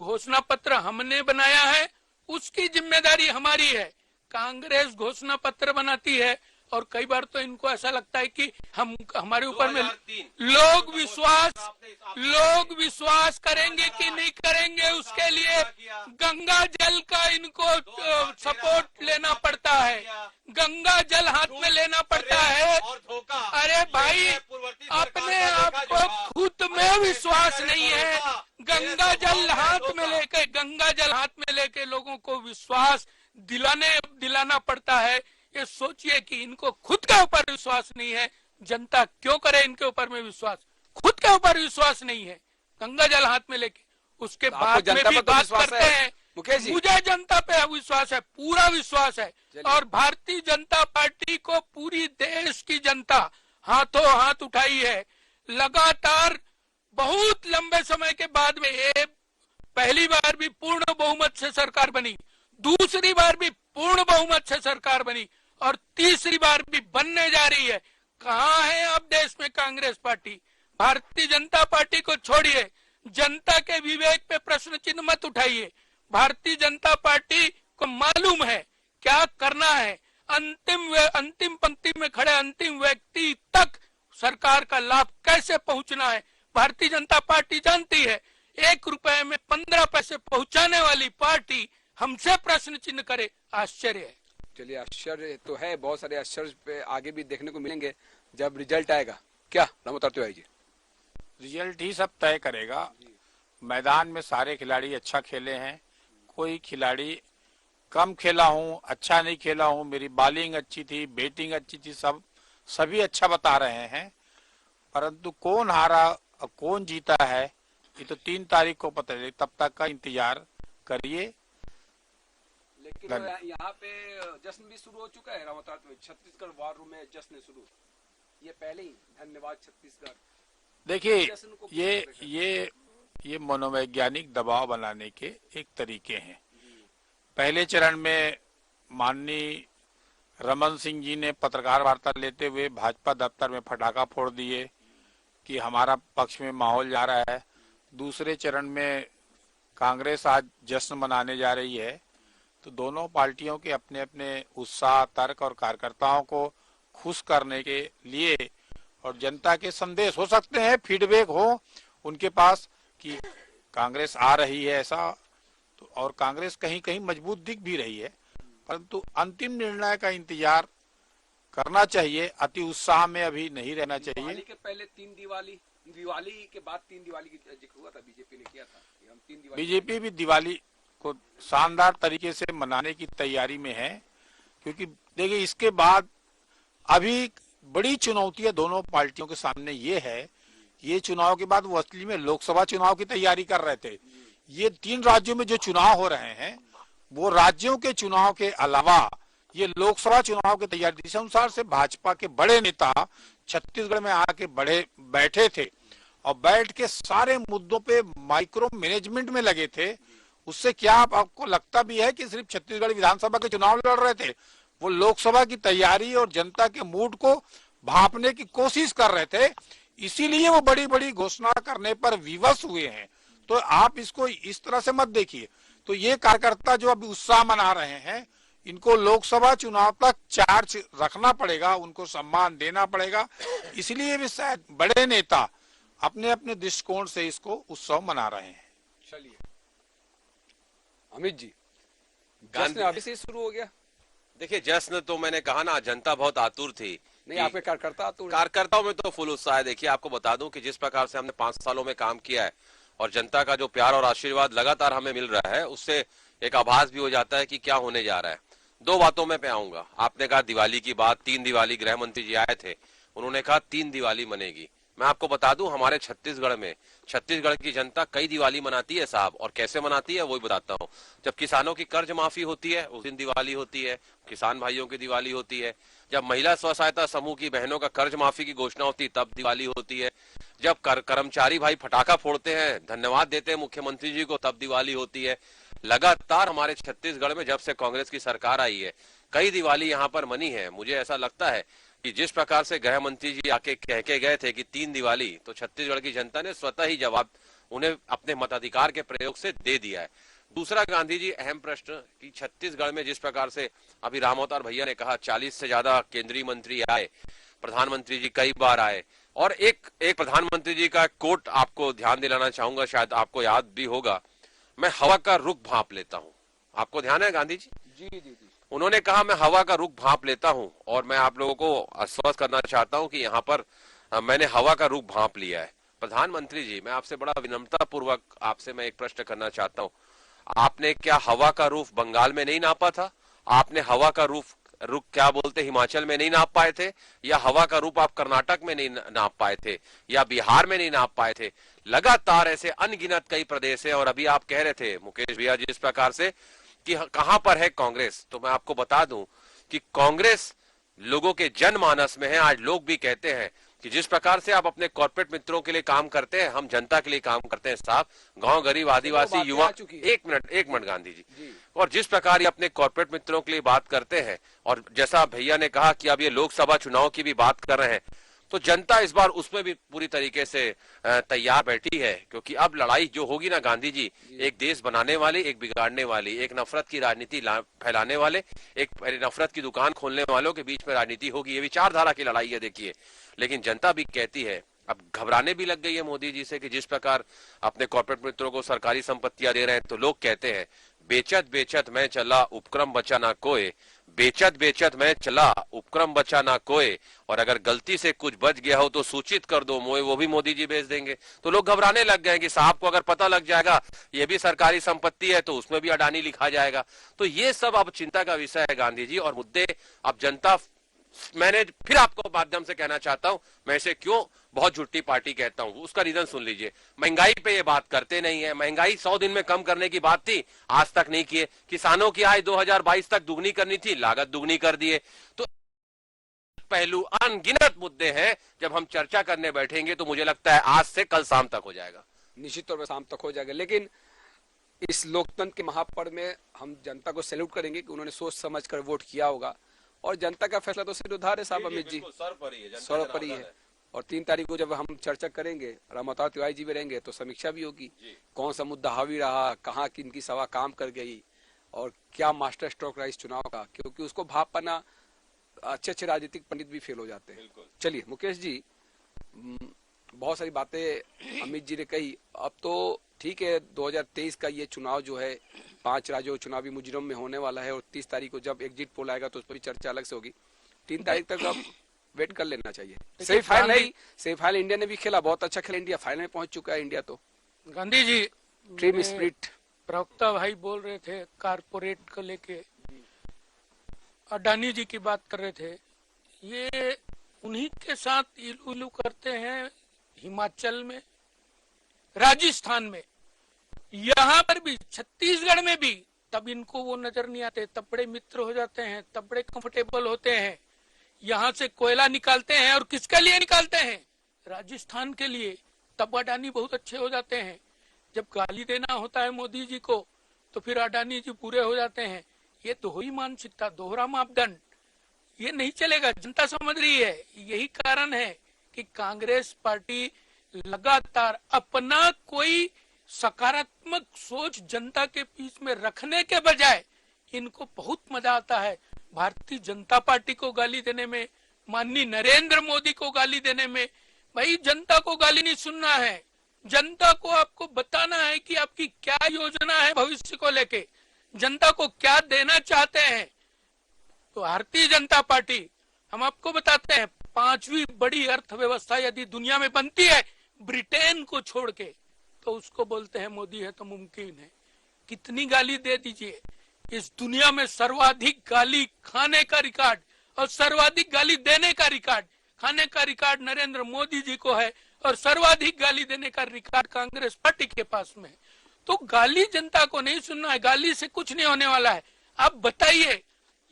घोषणा पत्र हमने बनाया है, उसकी जिम्मेदारी हमारी है। कांग्रेस घोषणा पत्र बनाती है, और कई बार तो इनको ऐसा लगता है कि हमारे ऊपर में लोग विश्वास करेंगे कि नहीं करेंगे, उसके लिए गंगा जल का इनको सपोर्ट लेना पड़ता है, गंगा जल हाथ में लेना पड़ता है। अरे भाई, अपने आप को खुद में विश्वास नहीं है, गंगा जल हाथ में लेके लोगों को विश्वास दिलाना पड़ता है। ये सोचिए कि इनको खुद के ऊपर विश्वास नहीं है, जनता क्यों करे इनके ऊपर में विश्वास? खुद के ऊपर विश्वास नहीं है, गंगा जल हाथ में लेके उसके बाद में भी बात करते हैं। मुझे जनता पे विश्वास है, पूरा विश्वास है, और भारतीय जनता पार्टी को पूरी देश की जनता हाथों हाथ उठाई है। लगातार बहुत लंबे समय के बाद में ये पहली बार भी पूर्ण बहुमत से सरकार बनी, दूसरी बार भी पूर्ण बहुमत से सरकार बनी, और तीसरी बार भी बनने जा रही है। कहाँ है अब देश में कांग्रेस पार्टी? भारतीय जनता पार्टी को छोड़िए, जनता के विवेक पे प्रश्न चिन्ह मत उठाइए। भारतीय जनता पार्टी को मालूम है क्या करना है, अंतिम पंक्ति में खड़े अंतिम व्यक्ति तक सरकार का लाभ कैसे पहुंचना है, भारतीय जनता पार्टी जानती है। 1 रुपए में 15 पैसे पहुंचाने वाली पार्टी हमसे प्रश्न चिन्ह करे, आश्चर्य है। चलिए, आश्चर्य तो है, बहुत सारे आश्चर्य पे आगे भी देखने को मिलेंगे जब रिजल्ट आएगा। क्या राम अवतार तिवारी जी? रिजल्ट ही सब तय करेगा। मैदान में सारे खिलाड़ी अच्छा खेले हैं, कोई खिलाड़ी कम खेला हूं, अच्छा नहीं खेला हूं, मेरी बॉलिंग अच्छी थी, बैटिंग अच्छी थी, सभी अच्छा बता रहे हैं। परंतु कौन हारा और कौन जीता है ये तो 3 तारीख को पता चले, तब तक का इंतजार करिए। लेकिन यहाँ पे जश्न भी शुरू हो चुका है रामोतार में, छत्तीसगढ़ वार रूम में जश्न शुरू, ये पहले ही धन्यवाद छत्तीसगढ़। देखिए ये मनोवैज्ञानिक दबाव बनाने के एक तरीके हैं। पहले चरण में माननीय रमन सिंह जी ने पत्रकार वार्ता लेते हुए भाजपा दफ्तर में पटाखा फोड़ दिए कि हमारा पक्ष में माहौल जा रहा है। दूसरे चरण में कांग्रेस आज जश्न मनाने जा रही है, तो दोनों पार्टियों के अपने अपने उत्साह, तर्क और कार्यकर्ताओं को खुश करने के लिए और जनता के संदेश हो सकते हैं, फीडबैक हो उनके पास कि कांग्रेस आ रही है ऐसा, तो और कांग्रेस कहीं कहीं मजबूत दिख भी रही है, परंतु अंतिम निर्णय का इंतजार करना चाहिए। अति उत्साह में अभी नहीं रहना चाहिए। दिवाली के पहले 3 दिवाली के बाद 3 दिवाली की जिक्र हुआ था, बीजेपी ने किया था कि हम 3 दिवाली। बीजेपी भी दिवाली को शानदार तरीके से मनाने की तैयारी में है, क्योंकि देखिए इसके बाद अभी बड़ी चुनौतियां दोनों पार्टियों के सामने ये है, ये चुनाव के बाद वो असली में लोकसभा चुनाव की तैयारी कर रहे थे। ये 3 राज्यों में जो चुनाव हो रहे हैं वो राज्यों के चुनाव के अलावा ये लोकसभा चुनाव की तैयारी। इस अनुसार से भाजपा के बड़े नेता छत्तीसगढ़ में आके बैठे थे और बैठ के सारे मुद्दों पे माइक्रो मैनेजमेंट में लगे थे। उससे क्या आपको लगता भी है कि सिर्फ छत्तीसगढ़ विधानसभा के चुनाव लड़ रहे थे? वो लोकसभा की तैयारी और जनता के मूड को भांपने की कोशिश कर रहे थे, इसीलिए वो बड़ी बड़ी घोषणा करने पर विवश हुए हैं। तो आप इसको इस तरह से मत देखिए। तो ये कार्यकर्ता जो अभी उत्साह मना रहे हैं, इनको लोकसभा चुनाव तक चार्ज रखना पड़ेगा, उनको सम्मान देना पड़ेगा। इसलिए भी शायद बड़े नेता अपने अपने दृष्टिकोण से इसको उत्सव मना रहे हैं। चलिए अमित जी, जश्न अभी से शुरू हो गया। देखिए जश्न तो मैंने कहा ना, जनता बहुत आतुर थी। नहीं, आपके कार्यकर्ताओं में तो फुल उत्साह है। देखिए आपको बता दूं कि जिस प्रकार से हमने 5 सालों में काम किया है और जनता का जो प्यार और आशीर्वाद लगातार हमें मिल रहा है, उससे एक आभास भी हो जाता है कि क्या होने जा रहा है। 2 बातों में पे आऊंगा। आपने कहा दिवाली की बात, 3 दिवाली गृह मंत्री जी आए थे, उन्होंने कहा 3 दिवाली मनेगी। मैं आपको बता दूं हमारे छत्तीसगढ़ की जनता कई दिवाली मनाती है साहब, और कैसे मनाती है वो भी बताता हूँ। जब किसानों की कर्ज माफी होती है उस दिन दिवाली होती है, किसान भाइयों की दिवाली होती है। जब महिला स्व सहायता समूह की बहनों का कर्ज माफी की घोषणा होती है तब दिवाली होती है। जब कर्मचारी भाई पटाखा फोड़ते हैं, धन्यवाद देते हैं मुख्यमंत्री जी को, तब दिवाली होती है। लगातार हमारे छत्तीसगढ़ में जब से कांग्रेस की सरकार आई है कई दिवाली यहाँ पर मनी है। मुझे ऐसा लगता है कि जिस प्रकार से गृह मंत्री जी आके कह के गए थे कि 3 दिवाली, तो छत्तीसगढ़ की जनता ने स्वतः ही जवाब उन्हें अपने मताधिकार के प्रयोग से दे दिया है। दूसरा गांधी जी अहम प्रश्न कि छत्तीसगढ़ में जिस प्रकार से अभी रामोतार भैया ने कहा 40 से ज्यादा केंद्रीय मंत्री आए, प्रधानमंत्री जी कई बार आए, और एक प्रधानमंत्री जी का कोट आपको ध्यान दिलाना चाहूंगा, शायद आपको याद भी होगा, मैं हवा का रुख भांप लेता हूँ। आपको ध्यान है गांधी जी? जी। उन्होंने कहा मैं हवा का रुख भांप लेता हूं, और मैं आप लोगों को आश्वस्त करना चाहता हूं कि यहाँ पर मैंने हवा का रुख भांप लिया है। प्रधानमंत्री जी, मैं आपसे बड़ा विनम्रता पूर्वक आपसे मैं एक प्रश्न करना चाहता हूं, आपने क्या हवा का रुख बंगाल में नहीं नापा था? आपने हवा का रुख क्या बोलते हिमाचल में नहीं नाप पाए थे? या हवा का रूप आप कर्नाटक में नहीं नाप पाए थे? या बिहार में नहीं नाप पाए थे? लगातार ऐसे अनगिनत कई प्रदेश है। और अभी आप कह रहे थे मुकेश भैया जिस प्रकार से कि कहां पर है कांग्रेस, तो मैं आपको बता दूं कि कांग्रेस लोगों के जनमानस में है। आज लोग भी कहते हैं कि जिस प्रकार से आप अपने कॉर्पोरेट मित्रों के लिए काम करते हैं, हम जनता के लिए काम करते हैं साहब, गांव गरीब आदिवासी युवा। एक मिनट गांधी जी। और जिस प्रकार ये अपने कॉर्पोरेट मित्रों के लिए बात करते हैं, और जैसा भैया ने कहा कि अब ये लोकसभा चुनाव की भी बात कर रहे हैं, तो जनता इस बार उसमें भी पूरी तरीके से तैयार बैठी है। क्योंकि अब लड़ाई जो होगी ना गांधी जी, एक देश बनाने वाली, एक बिगाड़ने वाली, एक नफरत की राजनीति फैलाने वाले, एक नफरत की दुकान खोलने वालों के बीच में राजनीति होगी। ये विचारधारा की लड़ाई है देखिए। लेकिन जनता भी कहती है, अब घबराने भी लग गई है मोदी जी से कि जिस प्रकार अपने कॉर्पोरेट मित्रों को सरकारी संपत्तियां दे रहे हैं, तो लोग कहते हैं बेचत बेचत मैं चला उपक्रम बचा ना कोई, बेचत बेचत मैं चला उपक्रम बचा ना कोई, और अगर गलती से कुछ बच गया हो तो सूचित कर दो मोए, वो भी मोदी जी बेच देंगे। तो लोग घबराने लग गए कि साहब को अगर पता लग जाएगा ये भी सरकारी संपत्ति है तो उसमें भी अडानी लिखा जाएगा। तो ये सब अब चिंता का विषय है गांधी जी, और मुद्दे अब जनता मैंने फिर आपको माध्यम से कहना चाहता हूं, मैं इसे क्यों बहुत झूठी पार्टी कहता हूं, उसका रीजन सुन लीजिए। महंगाई पे ये बात करते नहीं है। महंगाई 100 दिन में कम करने की बात थी, आज तक नहीं किए। किसानों की आय 2022 तक दुगनी करनी थी, लागत दुगनी कर दिए। तो पहलू अनगिनत मुद्दे हैं, जब हम चर्चा करने बैठेंगे तो मुझे लगता है आज से कल शाम तक हो जाएगा। निश्चित तौर पर शाम तक हो जाएगा। लेकिन इस लोकतंत्र के महापर्व में हम जनता को सैल्यूट करेंगे कि उन्होंने सोच समझ कर वोट किया होगा, और जनता का फैसला तो सिर्फ है साहब अमित जी, सर पर ही है, सौ पर ही है। और 3 तारीख को जब हम चर्चा करेंगे, रामावतार तिवारी जी भी रहेंगे, तो समीक्षा भी होगी कौन सा मुद्दा हावी रहा, कहाँ किनकी सभा काम कर गई, और क्या मास्टर स्ट्रोक रहा इस चुनाव का, क्योंकि उसको भाप पाना अच्छे अच्छे राजनीतिक पंडित भी फेल हो जाते हैं। चलिए मुकेश जी, बहुत सारी बातें अमित जी ने कही। अब तो ठीक है, 2023 का ये चुनाव जो है 5 राज्यों चुनावी मुजरिम में होने वाला है, और 30 तारीख को जब एग्जिट पोल आएगा तो उस पर भी चर्चा अलग से होगी। 3 तारीख तक अब वेट कर लेना चाहिए। सेमीफाइनल नहीं, सेमीफाइनल इंडिया ने भी खेला, बहुत अच्छा खेला इंडिया, फाइनल में पहुंच चुका है इंडिया। तो गांधी जी, टीम स्पिरिट, प्रवक्ता भाई बोल रहे थे कारपोरेट को लेके, अडानी जी की बात कर रहे थे, ये उन्हीं के साथ इलू करते हैं हिमाचल में, राजस्थान में, यहाँ पर भी, छत्तीसगढ़ में भी। तब इनको वो नजर नहीं आते, तब बड़े मित्र हो जाते हैं, तब बड़े कंफर्टेबल होते हैं। यहाँ से कोयला निकालते हैं, और किसके लिए निकालते हैं? राजस्थान के लिए। तब अडानी बहुत अच्छे हो जाते हैं। जब गाली देना होता है मोदी जी को, तो फिर अडानी जी पूरे हो जाते हैं। ये दोहरी मानसिकता, दोहरा मापदंड, ये नहीं चलेगा। जनता समझ रही है। यही कारण है कि कांग्रेस पार्टी लगातार अपना कोई सकारात्मक सोच जनता के बीच में रखने के बजाय, इनको बहुत मजा आता है भारतीय जनता पार्टी को गाली देने में, माननीय नरेंद्र मोदी को गाली देने में। भाई, जनता को गाली नहीं सुनना है, जनता को आपको बताना है कि आपकी क्या योजना है भविष्य को लेके, जनता को क्या देना चाहते हैं। तो भारतीय जनता पार्टी, हम आपको बताते हैं, 5वीं बड़ी अर्थव्यवस्था यदि दुनिया में बनती है ब्रिटेन को छोड़ के, तो उसको बोलते हैं मोदी है तो मुमकिन है। कितनी गाली दे दीजिए, इस दुनिया में सर्वाधिक गाली खाने का रिकॉर्ड और सर्वाधिक गाली देने का रिकॉर्ड, खाने का रिकॉर्ड नरेंद्र मोदी जी को है, और सर्वाधिक गाली देने का रिकॉर्ड कांग्रेस पार्टी के पास में है। तो गाली जनता को नहीं सुनना है, गाली से कुछ नहीं होने वाला है। आप बताइए,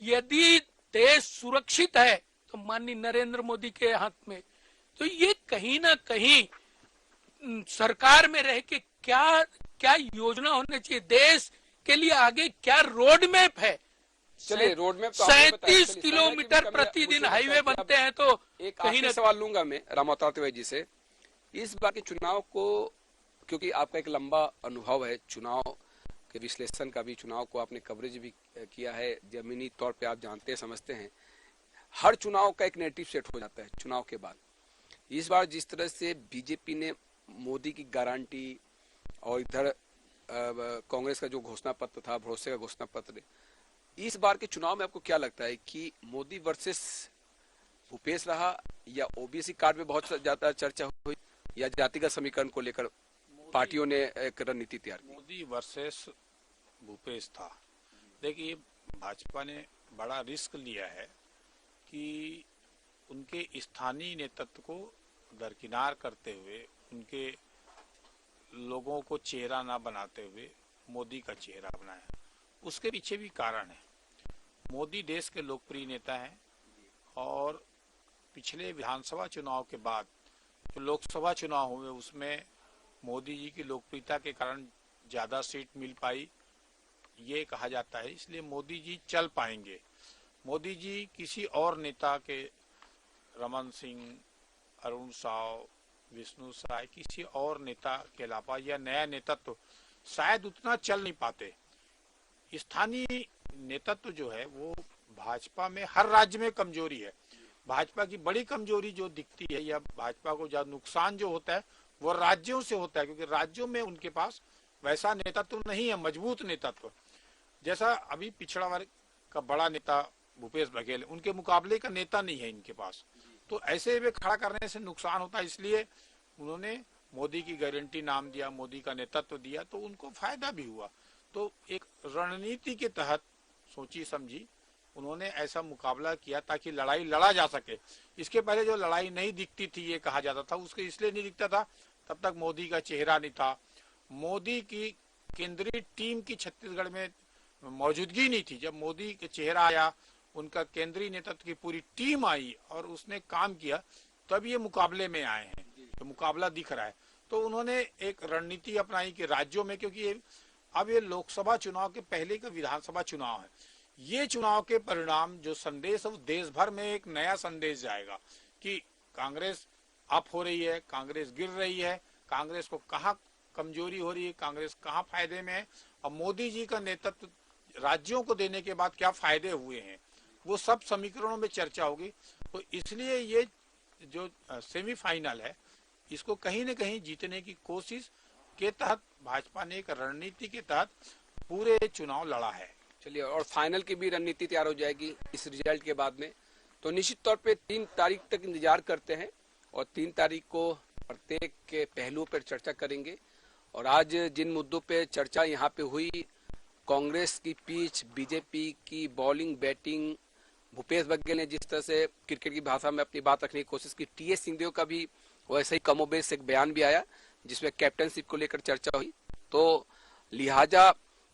यदि देश सुरक्षित है तो माननीय नरेंद्र मोदी के हाथ में। तो ये कहीं ना कहीं सरकार में रह के क्या क्या योजना होनी चाहिए, देश के लिए आगे क्या रोड मैप है। चलिए रोड मैप, 37 किलोमीटर प्रतिदिन हाईवे बनते हैं। तो एक आखिरी सवाल लूंगा मैं रामावतार तिवारी जी से, इस बार के चुनाव को, क्योंकि आपका एक लंबा अनुभव है चुनाव के विश्लेषण का भी, चुनाव को आपने कवरेज भी किया है, जमीनी तौर पे आप जानते हैं, समझते हैं। हर चुनाव का एक नेरेटिव सेट हो जाता है चुनाव के बाद। इस बार जिस तरह से बीजेपी ने मोदी की गारंटी, और इधर कांग्रेस का जो घोषणा पत्र था, भरोसे का घोषणा पत्र, इस बार के चुनाव में आपको क्या लगता है कि मोदी वर्सेस भूपेश रहा, या ओबीसी कार्ड में बहुत ज्यादा चर्चा हुई, या जातिगत समीकरण को लेकर पार्टियों ने एक रणनीति तैयार की? मोदी वर्सेस भूपेश था। देखिए, भाजपा ने बड़ा रिस्क लिया है कि उनके स्थानीय नेतृत्व को दरकिनार करते हुए, उनके लोगों को चेहरा ना बनाते हुए मोदी का चेहरा बनाया। उसके पीछे भी कारण है। मोदी देश के लोकप्रिय नेता हैं, और पिछले विधानसभा चुनाव के बाद जो लोकसभा चुनाव हुए उसमें मोदी जी की लोकप्रियता के कारण ज्यादा सीट मिल पाई, ये कहा जाता है। इसलिए मोदी जी चल पाएंगे। मोदी जी किसी और नेता के, रमन सिंह, अरुण साव, विष्णु साय, किसी और नेता के अलावा या नया नेतृत्व शायद उतना चल नहीं पाते। स्थानीय नेतृत्व जो है वो भाजपा में हर राज्य में कमजोरी है। भाजपा की बड़ी कमजोरी जो दिखती है, या भाजपा को ज्यादा नुकसान जो होता है, वो राज्यों से होता है, क्योंकि राज्यों में उनके पास वैसा नेतृत्व नहीं है, मजबूत नेतृत्व। जैसा अभी पिछड़ा वर्ग का बड़ा नेता भूपेश बघेल, उनके मुकाबले का नेता नहीं है इनके पास। तो ऐसे वे खड़ा करने से नुकसान होता है। इसलिए उन्होंने मोदी की गारंटी नाम दिया, मोदी का नेतृत्व दिया, तो उनको फायदा भी हुआ। तो एक रणनीति के तहत सोची समझी उन्होंने ऐसा मुकाबला किया ताकि लड़ाई लड़ा जा सके। इसके पहले जो लड़ाई नहीं दिखती थी, ये कहा जाता था, उसके इसलिए नहीं दिखता था तब तक मोदी का चेहरा नहीं था, मोदी की केंद्रीय टीम की छत्तीसगढ़ में मौजूदगी नहीं थी। जब मोदी का चेहरा आया, उनका केंद्रीय नेतृत्व की पूरी टीम आई और उसने काम किया, तब ये मुकाबले में आए हैं, तो मुकाबला दिख रहा है। तो उन्होंने एक रणनीति अपनाई कि राज्यों में, क्योंकि अब ये लोकसभा चुनाव के पहले का विधानसभा चुनाव है, ये चुनाव के परिणाम जो संदेश है वो देश भर में एक नया संदेश जाएगा कि कांग्रेस अप हो रही है, कांग्रेस गिर रही है, कांग्रेस को कहाँ कमजोरी हो रही है, कांग्रेस कहाँ फायदे में है, और मोदी जी का नेतृत्व राज्यों को देने के बाद क्या फायदे हुए हैं, वो सब समीकरणों में चर्चा होगी। तो इसलिए ये जो सेमीफाइनल है, इसको कहीं न कहीं जीतने की कोशिश के तहत भाजपा ने एक रणनीति के तहत पूरे चुनाव लड़ा है। चलिए, और फाइनल की भी रणनीति तैयार हो जाएगी इस रिजल्ट के बाद में। तो निश्चित तौर पे 3 तारीख तक इंतजार करते हैं और 3 तारीख को प्रत्येक के पहलुओं पर चर्चा करेंगे। और आज जिन मुद्दों पे चर्चा यहाँ पे हुई, कांग्रेस की पिच, बीजेपी की बॉलिंग बैटिंग, भूपेश बघेल ने जिस तरह से क्रिकेट की भाषा में अपनी बात रखने की कोशिश की, टीएस सिंहदेव का भी वैसे ही कमोबेश एक बयान भी आया जिसमें कैप्टनशिप को लेकर चर्चा हुई। तो लिहाजा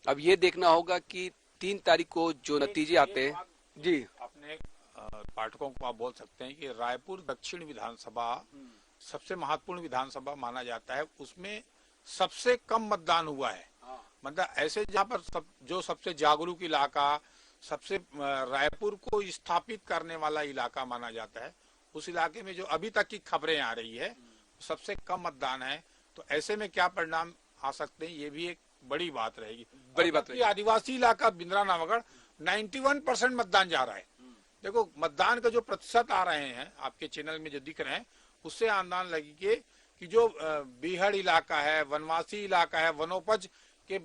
अब ये देखना होगा कि 3 तारीख को जो नतीजे आते हैं। जी, अपने पाठकों को आप बोल सकते हैं कि रायपुर दक्षिण विधानसभा सबसे महत्वपूर्ण विधानसभा माना जाता है, उसमें सबसे कम मतदान हुआ है। मतलब ऐसे जहाँ पर जो सबसे जागरूक इलाका, सबसे रायपुर को स्थापित करने वाला इलाका माना जाता है, उस इलाके में जो अभी तक की खबरें आ रही है सबसे कम मतदान है। तो ऐसे में क्या परिणाम आ सकते हैं, ये भी एक बड़ी बात रहेगी। बड़ी बात रहेगी। आदिवासी इलाका बिंद्रा नवागढ़ 91% मतदान जा रहा है। देखो, मतदान का जो प्रतिशत आ रहे हैं आपके चैनल में जो दिख रहे हैं, उससे अनुमान लगी कि जो बीहड़ इलाका है, वनवासी इलाका है, वनोपज के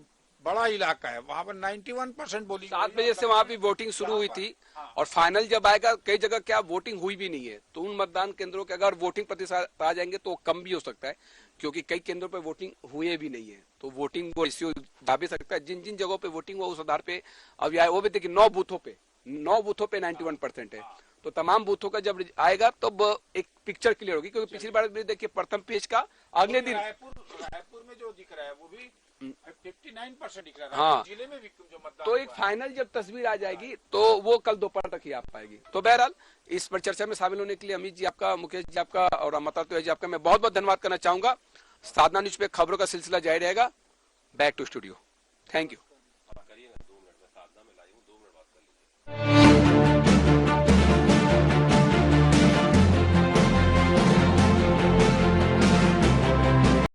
बड़ा इलाका है, वहां पर 91% बोली। 7 बजे से वहां भी वोटिंग शुरू हुई थी और फाइनल जब आएगा, कई जगह क्या वोटिंग हुई भी नहीं है। तो उन मतदान केंद्रों के अगर वोटिंग प्रतिशत आ जाएंगे तो कम भी हो सकता है, क्योंकि कई केंद्रों पे वोटिंग हुए भी नहीं है। तो वोटिंग वो रेशियो जा भी सकता है। जिन जिन जगहों पे वोटिंग हुआ उस आधार पे अब वो भी देखिए 9 बूथों पे 91% है। तो तमाम बूथों का जब आएगा तब एक पिक्चर क्लियर होगी, क्योंकि पिछली बार भी देखिए प्रथम पेज का अगले दिन रायपुर में जो दिख रहा है वो भी 59% दिख रहा है। हाँ, जिले में भी जो मतदान तो एक फाइनल जब तस्वीर आ जाएगी तो वो कल दोपहर तक ही आ पाएगी। तो बहरहाल इस पर चर्चा में शामिल होने के लिए अमित जी आपका, मुकेश जी आपका और अमृता जी आपका मैं बहुत बहुत धन्यवाद करना चाहूंगा। साधना न्यूज पे खबरों का सिलसिला जारी रहेगा। Back to studio. Thank you.